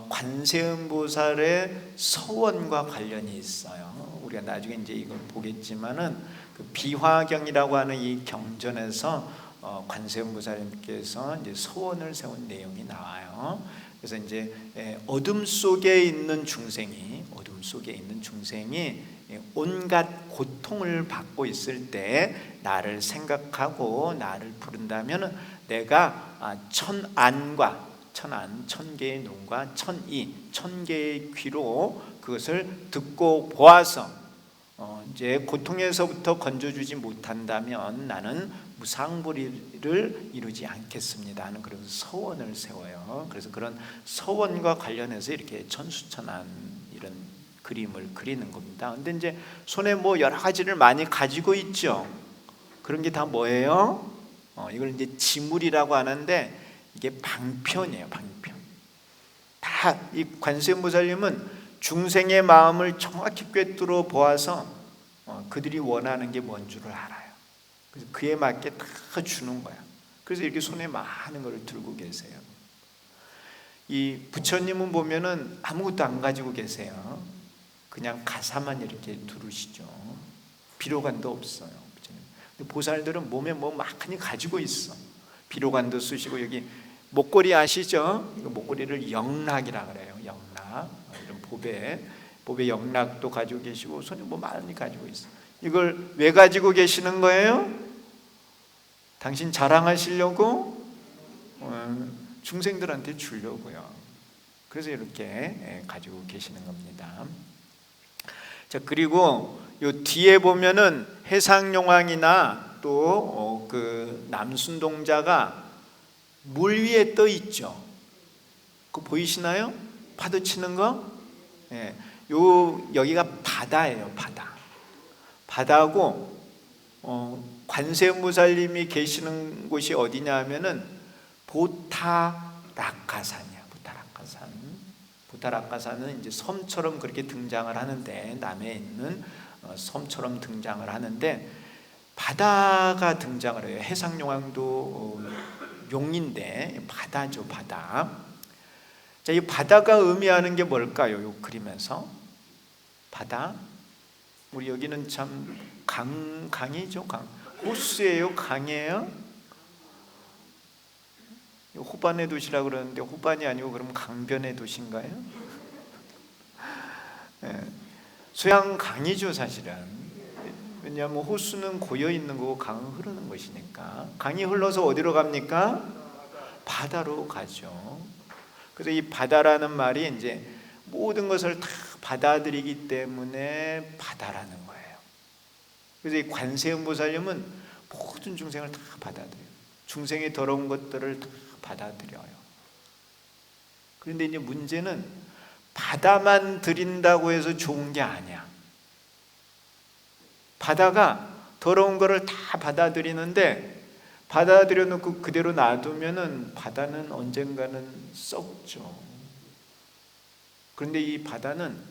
관세음보살의 서원과 관련이 있어요. 우리가 나중에 이제 이걸 보겠지만은 그 비화경이라고 하는 이 경전에서 관세음보살님께서 이제 서원을 세운 내용이 나와요. 그래서 이제 어둠 속에 있는 중생이 온갖 고통을 받고 있을 때 나를 생각하고 나를 부른다면은 내가 천안과 1000개의 눈과 1000개의 귀로 그것을 듣고 보아서 이제 고통에서부터 건져주지 못한다면 나는 무상불위를 이루지 않겠습니다 하는 그런 서원을 세워요. 그래서 그런 서원과 관련해서 이렇게 천수천안 이런 그림을 그리는 겁니다. 근데 이제 손에 뭐 여러 가지를 많이 가지고 있죠. 그런 게 다 뭐예요? 이걸 이제 지물이라고 하는데 이게 방편이에요. 방편. 다 이 관세음보살님은 중생의 마음을 정확히 꿰뚫어 보아서 그들이 원하는 게 뭔 줄을 알아요. 그래서 그에 맞게 다 주는 거야. 그래서 이렇게 손에 많은 걸 들고 계세요. 이 부처님은 보면은 아무것도 안 가지고 계세요. 그냥 가사만 이렇게 두르시죠. 비로간도 없어요. 근데 보살들은 몸에 뭐 많이 가지고 있어. 비로간도 쓰시고, 여기 목걸이 아시죠? 이거 목걸이를 영락이라 그래요. 영락. 이런 보배 영락도 가지고 계시고, 손에 뭐 많이 가지고 있어. 이걸 왜 가지고 계시는 거예요? 당신 자랑하시려고? 중생들한테 주려고요. 그래서 이렇게 가지고 계시는 겁니다. 자, 그리고 요 뒤에 보면은 해상용왕이나 또 그 남순동자가 물 위에 떠 있죠. 그거 보이시나요? 파도 치는 거? 예. 여기가 바다예요, 바다. 바다고 관세음보살님이 계시는 곳이 어디냐 하면은 보타라카산이야. 보타라카산은 이제 섬처럼 그렇게 등장을 하는데, 남해에 있는 섬처럼 등장을 하는데 바다가 등장을 해요. 해상용왕도 용인데 바다죠, 바다. 자, 이 바다가 의미하는 게 뭘까요? 이 그림에서 바다. 우리 여기는 참 강이죠, 강. 호수예요, 강이에요? 호반의 도시라 그러는데 호반이 아니고 그럼 강변의 도시인가요? 네. 소양강이죠, 사실은. 왜냐하면 호수는 고여 있는 거고 강은 흐르는 것이니까. 강이 흘러서 어디로 갑니까? 바다로 가죠. 그래서 이 바다라는 말이 이제 모든 것을 다 받아들이기 때문에 바다라는 거예요. 그래서 이 관세음보살님은 모든 중생을 다 받아들여요. 중생의 더러운 것들을 다 받아들여요. 그런데 이제 문제는 바다만 드린다고 해서 좋은 게 아니야. 바다가 더러운 거를 다 받아들이는데, 받아들여 놓고 그대로 놔두면은 바다는 언젠가는 썩죠. 그런데 이 바다는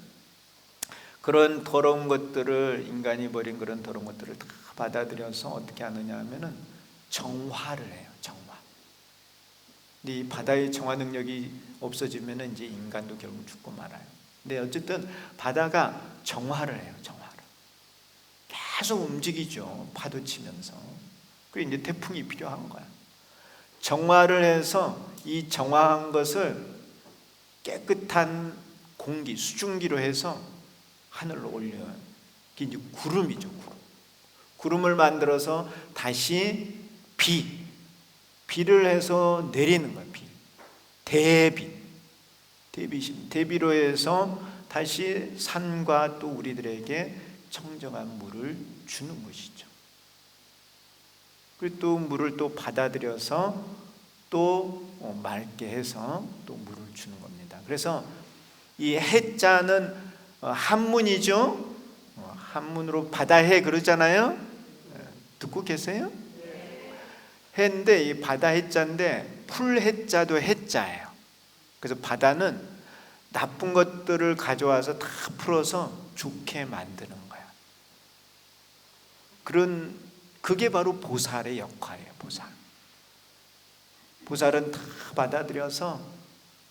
그런 더러운 것들을, 인간이 버린 그런 더러운 것들을 다 받아들여서 어떻게 하느냐 하면은 정화를 해요. 정화. 근데 이 바다의 정화 능력이 없어지면은 이제 인간도 결국 죽고 말아요. 근데 어쨌든 바다가 정화를 해요. 정화를. 계속 움직이죠. 파도 치면서. 그리고 이제 태풍이 필요한 거야. 정화를 해서 이 정화한 것을 깨끗한 공기, 수증기로 해서 하늘로 올려요. 그게 이제 구름이죠. 구름을 만들어서 다시 비를 해서 내리는 거예요. 대비로 해서 다시 산과 또 우리들에게 청정한 물을 주는 것이죠. 그리고 또 물을 또 받아들여서 또 맑게 해서 또 물을 주는 겁니다. 그래서 이 해자는 한문이죠. 한문으로 바다해 그러잖아요. 듣고 계세요? 해인데 이 바다 해자인데 풀해자도 해자예요. 그래서 바다는 나쁜 것들을 가져와서 다 풀어서 좋게 만드는 거야. 그게 바로 보살의 역할이에요. 보살은 다 받아들여서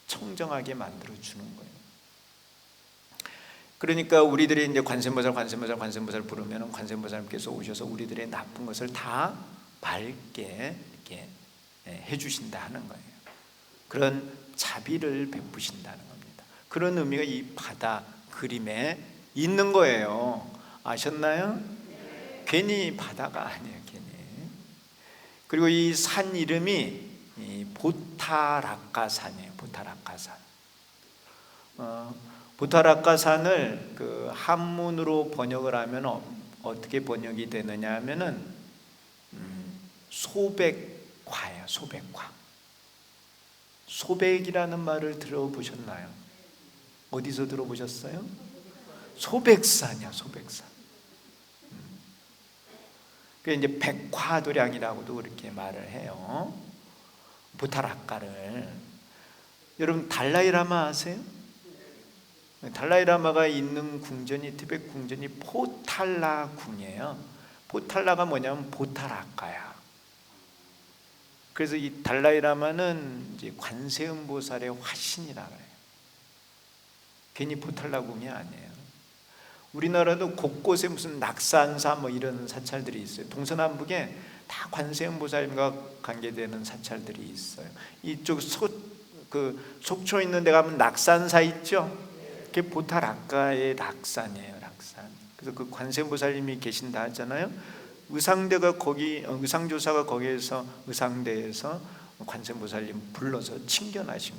청정하게 만들어 주는 거예요. 그러니까 우리들이 이제 관세음보살 부르면 관세음보살님께서 오셔서 우리들의 나쁜 것을 다 맑게 이렇게 해주신다 하는 거예요. 그런 자비를 베푸신다는 겁니다. 그런 의미가 이 바다 그림에 있는 거예요. 아셨나요? 괜히 바다가 아니에요. 괜히. 그리고 이 산 이름이 보타라카산이에요. 보타라카산을 그 한문으로 번역을 하면 어떻게 번역이 되느냐 하면은 소백화예요. 소백화. 소백이라는 말을 들어보셨나요? 어디서 들어보셨어요? 소백산이야. 소백산. 그 이제 백화도량이라고도 그렇게 말을 해요. 보타라카를. 여러분 달라이라마 아세요? 달라이라마가 있는 궁전이 티베트 궁전이 포탈라 궁이에요. 포탈라가 뭐냐면 보타라카야. 그래서 이 달라이라마는 이제 관세음보살의 화신이라 그래요. 괜히 포탈라 궁이 아니에요. 우리나라도 곳곳에 무슨 낙산사 뭐 이런 사찰들이 있어요. 동서남북에 다 관세음보살님과 관계되는 사찰들이 있어요. 이쪽 속초 있는 데 가면 낙산사 있죠? 그게 보타락가의 낙산이에요. 낙산. 그래서 그 관세음보살님이 계신다 하잖아요. 의상대가 거기, 의상조사가 거기에서 의상대에서 관세음보살님 불러서 칭견하신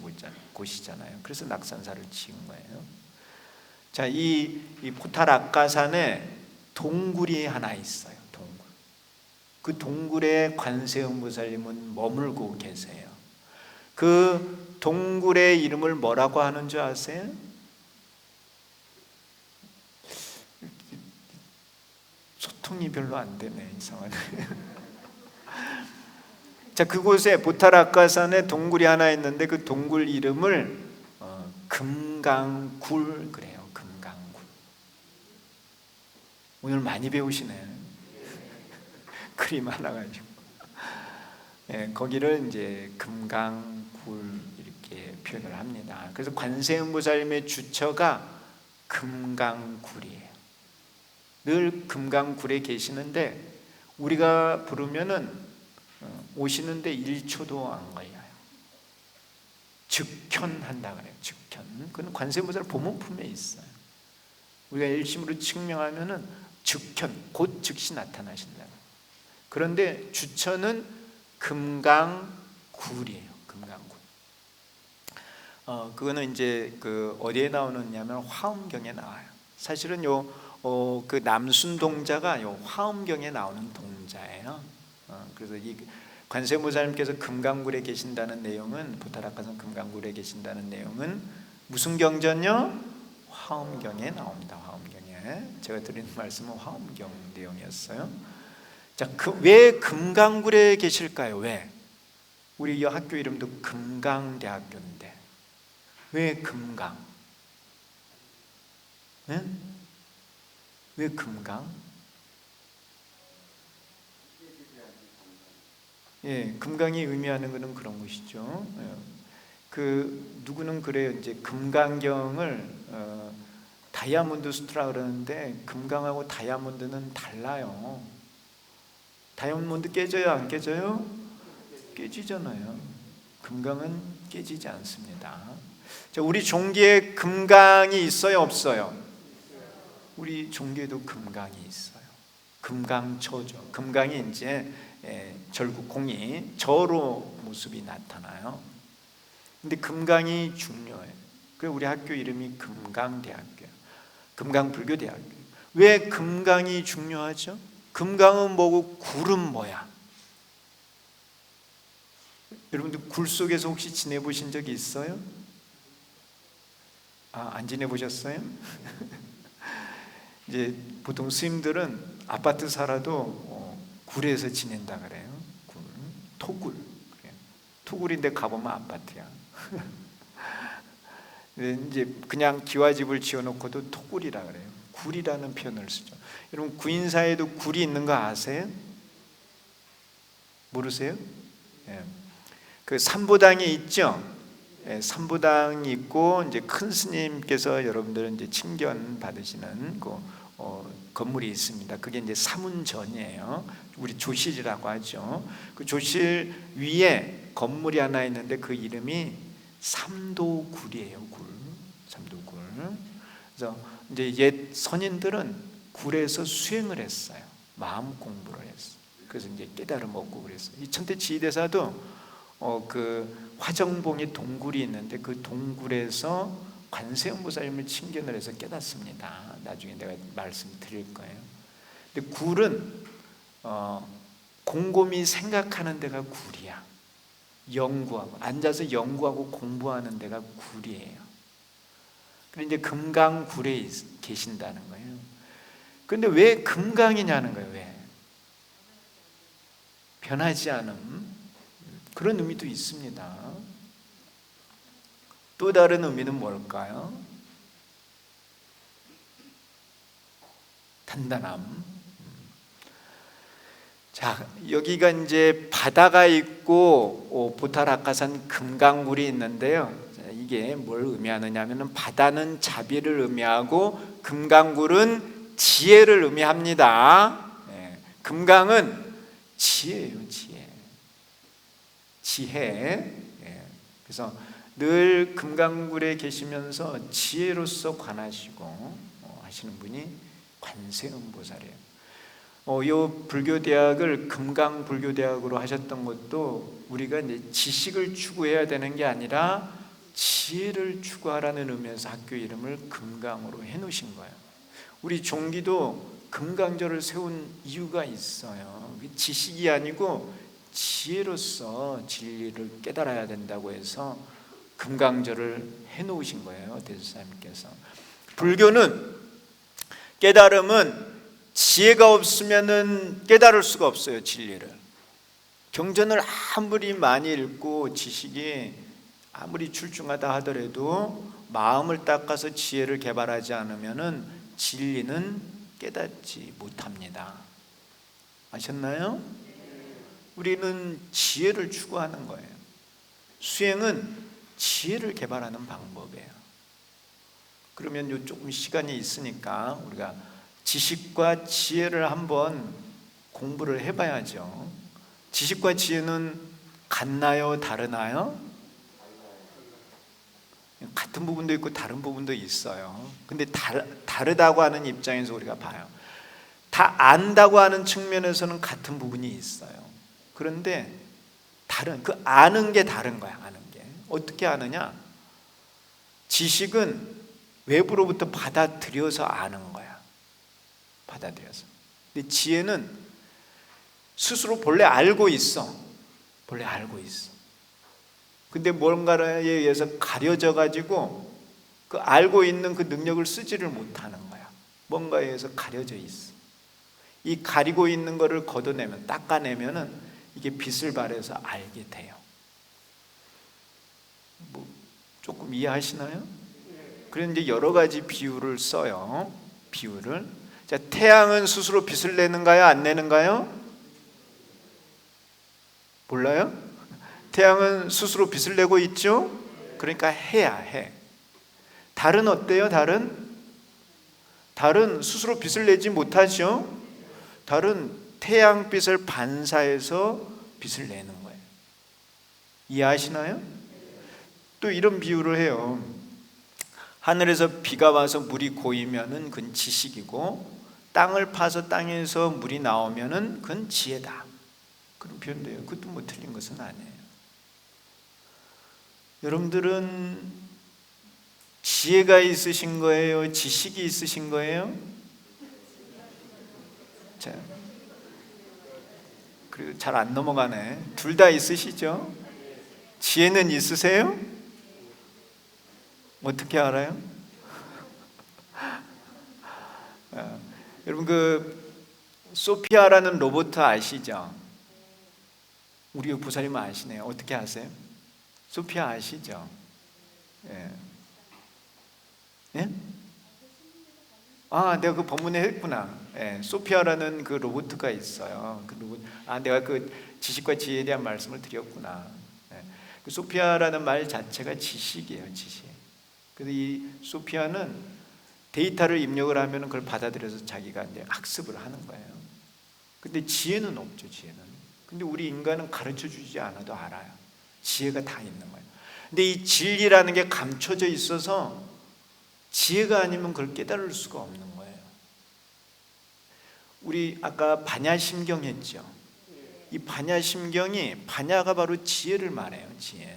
곳이잖아요. 그래서 낙산사를 지은 거예요. 자, 이 포타락가산에 동굴이 하나 있어요. 동굴. 그 동굴에 관세음보살님은 머물고 계세요. 그 동굴의 이름을 뭐라고 하는 줄 아세요? 소통이 별로 안 되네, 이상하네. 자, 그곳에 보타락가산에 동굴이 하나 있는데 그 동굴 이름을 금강굴 그래요. 금강굴. 오늘 많이 배우시네. 그림 하나 가지고. 예, 거기를 이제 금강굴 이렇게 표현을 합니다. 그래서 관세음보살님의 주처가 금강굴이에요. 늘 금강굴에 계시는데 우리가 부르면은 오시는데 1초도 안 걸려요. 즉현한다 그래요. 즉현. 그건 관세음보살 보문품에 있어요. 우리가 일심으로 측명하면은 즉현, 곧 즉시 나타나신다. 그런데 주처는 금강굴이에요. 금강굴. 그거는 이제 그 어디에 나오느냐면 화엄경에 나와요. 사실은 그 남순동자가 요 화엄경에 나오는 동자예요. 그래서 이 관세음보살님께서 금강굴에 계신다는 내용은 보타락가산 금강굴에 계신다는 내용은 무슨 경전요? 화엄경에 나옵니다. 화엄경에 제가 드리는 말씀은 화엄경 내용이었어요. 자, 왜 금강굴에 계실까요? 왜? 우리 이 학교 이름도 금강대학교인데 왜 금강? 네? 왜 금강? 예, 금강이 의미하는 것은 그런 것이죠. 그 누구는 그래요. 이제 금강경을 다이아몬드 수트라 그러는데 금강하고 다이아몬드는 달라요. 다이아몬드 깨져요, 안 깨져요? 깨지잖아요. 금강은 깨지지 않습니다. 자, 우리 종교에 금강이 있어요, 없어요? 우리 종교에도 금강이 있어요. 금강처죠. 금강이 이제 절국 공이 저로 모습이 나타나요. 근데 금강이 중요해요. 그래서 우리 학교 이름이 금강대학교예요. 금강불교대학교. 왜 금강이 중요하죠? 금강은 뭐고 굴은 뭐야? 여러분들 굴 속에서 혹시 지내보신 적이 있어요? 안 지내보셨어요? 이제 보통 스님들은 아파트 살아도 굴에서 지낸다 그래요. 굴, 토굴. 토굴인데 가보면 아파트야. 이제 그냥 기와집을 지어놓고도 토굴이라 그래요. 굴이라는 표현을 쓰죠. 여러분 구인사에도 굴이 있는 거 아세요? 모르세요? 예. 그 삼보당이 있죠. 예, 삼보당이 있고 이제 큰 스님께서 여러분들은 이제 친견 받으시는 그 건물이 있습니다. 그게 이제 사문전이에요. 우리 조실이라고 하죠. 그 조실 위에 건물이 하나 있는데 그 이름이 삼도굴이에요. 굴, 삼도굴. 그래서 이제 옛 선인들은 굴에서 수행을 했어요. 마음 공부를 했어요. 그래서 이제 깨달음 얻고 그랬어요. 이 천태 지휘대사도 그 화정봉에 동굴이 있는데 그 동굴에서 관세음보살님을 칭견을 해서 깨닫습니다. 나중에 내가 말씀드릴 거예요. 근데 굴은 곰곰이 생각하는 데가 굴이야. 연구하고 앉아서 연구하고 공부하는 데가 굴이에요. 그런데 이제 금강굴에 계신다는 거예요. 그런데 왜 금강이냐는 거예요. 왜? 변하지 않음. 그런 의미도 있습니다. 또 다른 의미는 뭘까요? 단단함. 자, 여기가 이제 바다가 있고 보타락가산 금강굴이 있는데요. 이게 뭘 의미하느냐면은 바다는 자비를 의미하고 금강굴은 지혜를 의미합니다. 금강은 지혜예요, 지혜. 지혜. 그래서 늘 금강굴에 계시면서 지혜로서 관하시고 하시는 분이 관세음보살이에요. 요 불교대학을 금강불교대학으로 하셨던 것도 우리가 이제 지식을 추구해야 되는 게 아니라 지혜를 추구하라는 의미에서 학교 이름을 금강으로 해놓으신 거예요. 우리 종기도 금강절을 세운 이유가 있어요. 지식이 아니고 지혜로서 진리를 깨달아야 된다고 해서 금강절을 해놓으신 거예요, 대주사님께서. 불교는 깨달음은 지혜가 없으면은 깨달을 수가 없어요, 진리를. 경전을 아무리 많이 읽고 지식이 아무리 출중하다 하더라도 마음을 닦아서 지혜를 개발하지 않으면은 진리는 깨닫지 못합니다. 아셨나요? 우리는 지혜를 추구하는 거예요. 수행은 지혜를 개발하는 방법이에요. 그러면 조금 시간이 있으니까 우리가 지식과 지혜를 한번 공부를 해봐야죠. 지식과 지혜는 같나요? 다르나요? 같은 부분도 있고 다른 부분도 있어요. 근데 다르다고 하는 입장에서 우리가 봐요. 다 안다고 하는 측면에서는 같은 부분이 있어요. 그런데 그 아는 게 다른 거야. 아는 게 어떻게 아느냐? 지식은 외부로부터 받아들여서 아는 거야. 받아들여서. 근데 지혜는 스스로 본래 알고 있어. 본래 알고 있어. 근데 뭔가에 의해서 가려져 가지고 그 알고 있는 그 능력을 쓰지를 못하는 거야. 뭔가에 의해서 가려져 있어. 이 가리고 있는 거를 걷어내면, 닦아내면은 이게 빛을 발해서 알게 돼요. 뭐 조금 이해하시나요? 그래서 이제 여러 가지 비유를 써요. 비유를. 자, 태양은 스스로 빛을 내는가요? 안 내는가요? 몰라요? 태양은 스스로 빛을 내고 있죠? 그러니까 해야 해. 달은 어때요? 달은 스스로 빛을 내지 못하죠? 달은 태양빛을 반사해서 빛을 내는 거예요. 이해하시나요? 또 이런 비유를 해요. 하늘에서 비가 와서 물이 고이면은 그건 지식이고, 땅을 파서 땅에서 물이 나오면은 그건 지혜다. 그런 표현돼요. 그것도 뭐 틀린 것은 아니에요. 여러분들은 지혜가 있으신 거예요? 지식이 있으신 거예요? 자, 그리고 잘 안 넘어가네. 둘 다 있으시죠? 지혜는 있으세요? 어떻게 알아요? 여러분 그 소피아라는 로봇 아시죠? 우리 부사님 아시네요. 어떻게 아세요? 소피아 아시죠? 예. 예? 아, 내가 그 본문에 했구나. 예, 소피아라는 그 로봇가 있어요. 그 로봇. 내가 그 지식과 지혜에 대한 말씀을 드렸구나. 예. 그 소피아라는 말 자체가 지식이에요, 지식. 그래서 이 소피아는 데이터를 입력을 하면 그걸 받아들여서 자기가 이제 학습을 하는 거예요. 근데 지혜는 없죠, 지혜는. 근데 우리 인간은 가르쳐 주지 않아도 알아요. 지혜가 다 있는 거예요. 근데 이 진리라는 게 감춰져 있어서 지혜가 아니면 그걸 깨달을 수가 없는 거예요. 우리 아까 반야심경 했죠. 이 반야심경이, 반야가 바로 지혜를 말해요. 지혜.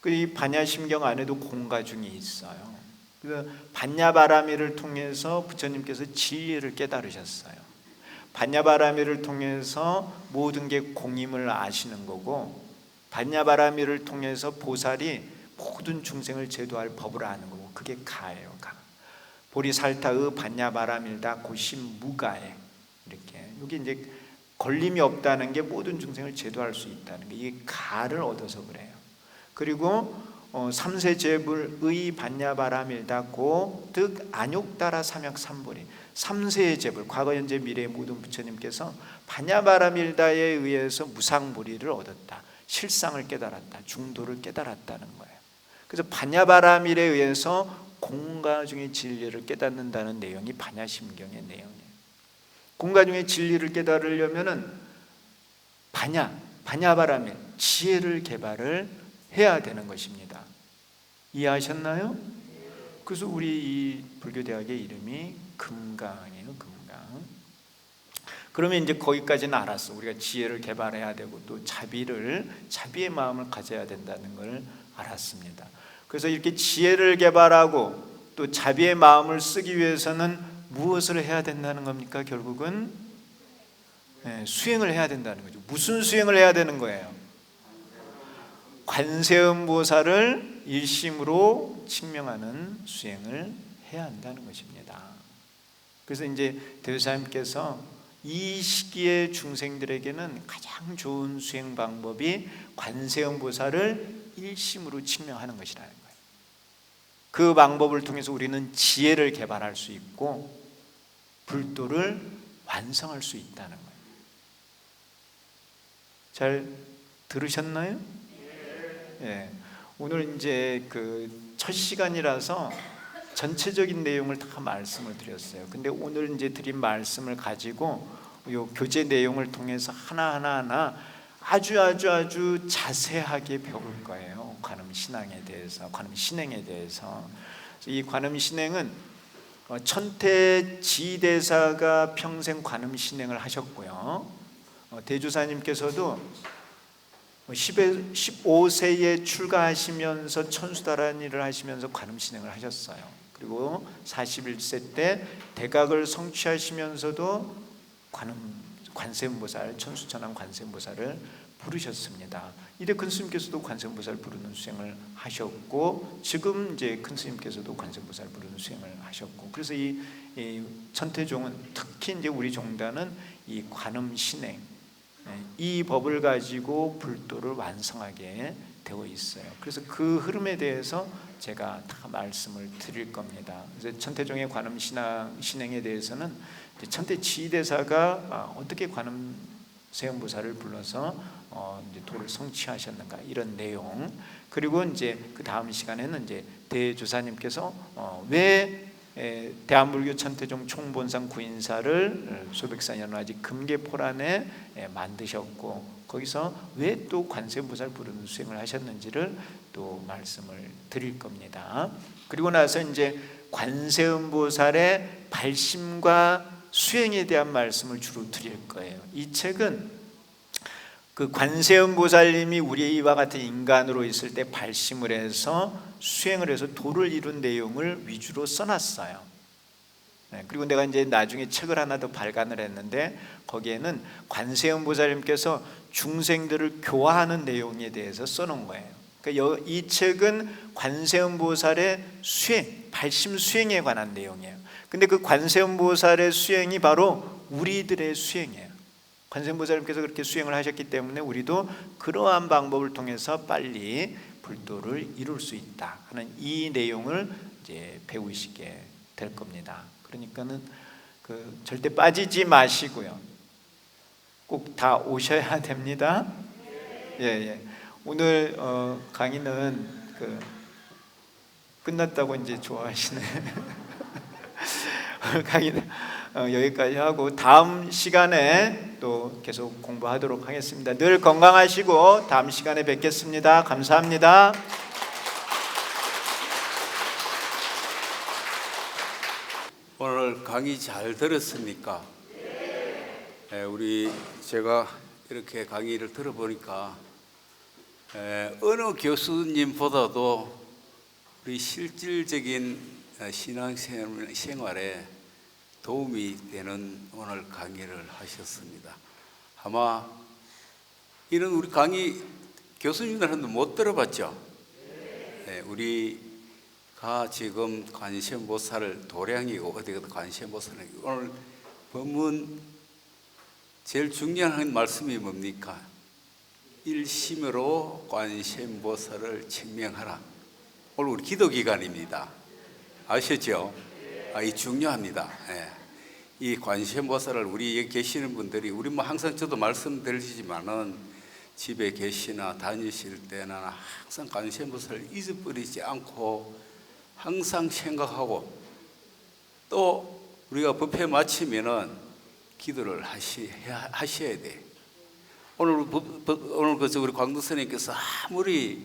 이 반야심경 안에도 공가중이 있어요. 그래서 반야바라미를 통해서 부처님께서 진리를 깨달으셨어요. 반야바라미를 통해서 모든 게 공임을 아시는 거고, 반야바라미를 통해서 보살이 모든 중생을 제도할 법을 아는 거고, 그게 가예요. 가. 보리살타의 반야바라밀다 고심무가에, 이렇게 여기 이제 걸림이 없다는 게 모든 중생을 제도할 수 있다는 게, 이게 가를 얻어서 그래요. 그리고 삼세제불의 반야바라밀다고 득 안욕따라 삼약삼보리, 삼세의 제불, 과거 현재 미래의 모든 부처님께서 반야바라밀다에 의해서 무상보리를 얻었다. 실상을 깨달았다. 중도를 깨달았다는 거예요. 그래서 반야바라밀에 의해서 공가 중의 진리를 깨닫는다는 내용이 반야심경의 내용이에요. 공가 중의 진리를 깨달으려면은 반야바라밀, 지혜를 개발을 해야 되는 것입니다. 이해하셨나요? 그래서 우리 이 불교대학의 이름이 금강이에요. 금강. 그러면 이제 거기까지는 알았어. 우리가 지혜를 개발해야 되고 또 자비의 마음을 가져야 된다는 걸 알았습니다. 그래서 이렇게 지혜를 개발하고 또 자비의 마음을 쓰기 위해서는 무엇을 해야 된다는 겁니까? 결국은 수행을 해야 된다는 거죠. 무슨 수행을 해야 되는 거예요? 관세음보살을 일심으로 칭명하는 수행을 해야 한다는 것입니다. 그래서 이제 대조사님께서 이 시기의 중생들에게는 가장 좋은 수행 방법이 관세음보살을 일심으로 칭명하는 것이라는 거예요. 그 방법을 통해서 우리는 지혜를 개발할 수 있고 불도를 완성할 수 있다는 거예요. 잘 들으셨나요? 예. 오늘 이제 그 첫 시간이라서 전체적인 내용을 다 말씀을 드렸어요. 근데 오늘 이제 드린 말씀을 가지고 요 교재 내용을 통해서 하나하나 아주 자세하게 배울 거예요. 관음 신앙에 대해서, 관음 신행에 대해서. 이 관음 신행은 천태지대사가 평생 관음 신행을 하셨고요. 대조사님께서도 15세에 출가하시면서 천수다라는 일을 하시면서 관음 신행을 하셨어요. 그리고 41세 때 대각을 성취하시면서도 관세음보살, 천수천왕 관세음보살을 부르셨습니다. 이래 큰 스님께서도 관세음보살 부르는 수행을 하셨고, 지금 이제 큰 스님께서도 관세음보살 부르는 수행을 하셨고, 그래서 이 천태종은 특히 이제 우리 종단은 이 관음 신행, 이 법을 가지고 불도를 완성하게 되어 있어요. 그래서 그 흐름에 대해서 제가 다 말씀을 드릴 겁니다. 그래서 천태종의 관음 신행에 대해서는 천태지대사가 어떻게 관음 세음보살을 불러서 이제 도를 성취하셨는가 이런 내용, 그리고 이제 그 다음 시간에는 이제 대조사님께서 왜 대한불교 천태종 총본상 구인사를 소백사년 아직 금계포란에 만드셨고, 거기서 왜 또 관세음보살 부르는 수행을 하셨는지를 또 말씀을 드릴 겁니다. 그리고 나서 이제 관세음보살의 발심과 수행에 대한 말씀을 주로 드릴 거예요. 이 책은 그 관세음보살님이 우리와 같은 인간으로 있을 때 발심을 해서 수행을 해서 도를 이룬 내용을 위주로 써놨어요. 그리고 내가 이제 나중에 책을 하나 더 발간을 했는데 거기에는 관세음보살님께서 중생들을 교화하는 내용에 대해서 써놓은 거예요. 그러니까 이 책은 관세음보살의 수행, 발심 수행에 관한 내용이에요. 근데 그 관세음보살의 수행이 바로 우리들의 수행이에요. 관세음보살님께서 그렇게 수행을 하셨기 때문에 우리도 그러한 방법을 통해서 빨리 불도를 이룰 수 있다 하는 이 내용을 이제 배우시게 될 겁니다. 그러니까는 절대 빠지지 마시고요. 꼭 다 오셔야 됩니다. 예. 오늘 강의는 끝났다고 이제 좋아하시네. 강의는 여기까지 하고 다음 시간에 또 계속 공부하도록 하겠습니다. 늘 건강하시고 다음 시간에 뵙겠습니다. 감사합니다. 오늘 강의 잘 들었습니까? 제가 이렇게 강의를 들어보니까 어느 교수님보다도 우리 실질적인 신앙생활에 도움이 되는 오늘 강의를 하셨습니다. 아마 이런 우리 강의 교수님들한테 못 들어봤죠? 우리가 지금 관세음보살을 도량이고 어디 가도 관세음보살을, 오늘 법문 제일 중요한 말씀이 뭡니까? 일심으로 관세음보살을 칭명하라. 오늘 우리 기도 기간입니다. 아셨죠? 이 중요합니다. 이 관세음보살을 우리 여기 계시는 분들이, 우리 뭐 항상 저도 말씀드리지만은 집에 계시나 다니실 때는 항상 관세음보살을 잊어버리지 않고 항상 생각하고, 또 우리가 법회 마치면은 기도를 하셔야 돼. 오늘 우리 광두 스님께서 아무리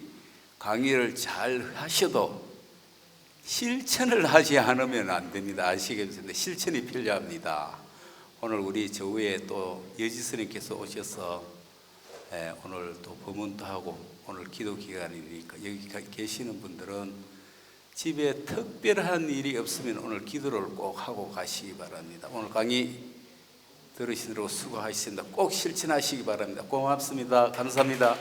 강의를 잘 하셔도 실천을 하지 않으면 안 됩니다. 아시겠습니까? 실천이 필요합니다. 오늘 우리 저 위에 또 여지 스님께서 오셔서 오늘 또 법문도 하고, 오늘 기도 기간이니까 여기 계시는 분들은 집에 특별한 일이 없으면 오늘 기도를 꼭 하고 가시기 바랍니다. 오늘 강의 들으시느라고 수고하셨습니다. 꼭 실천하시기 바랍니다. 고맙습니다. 감사합니다.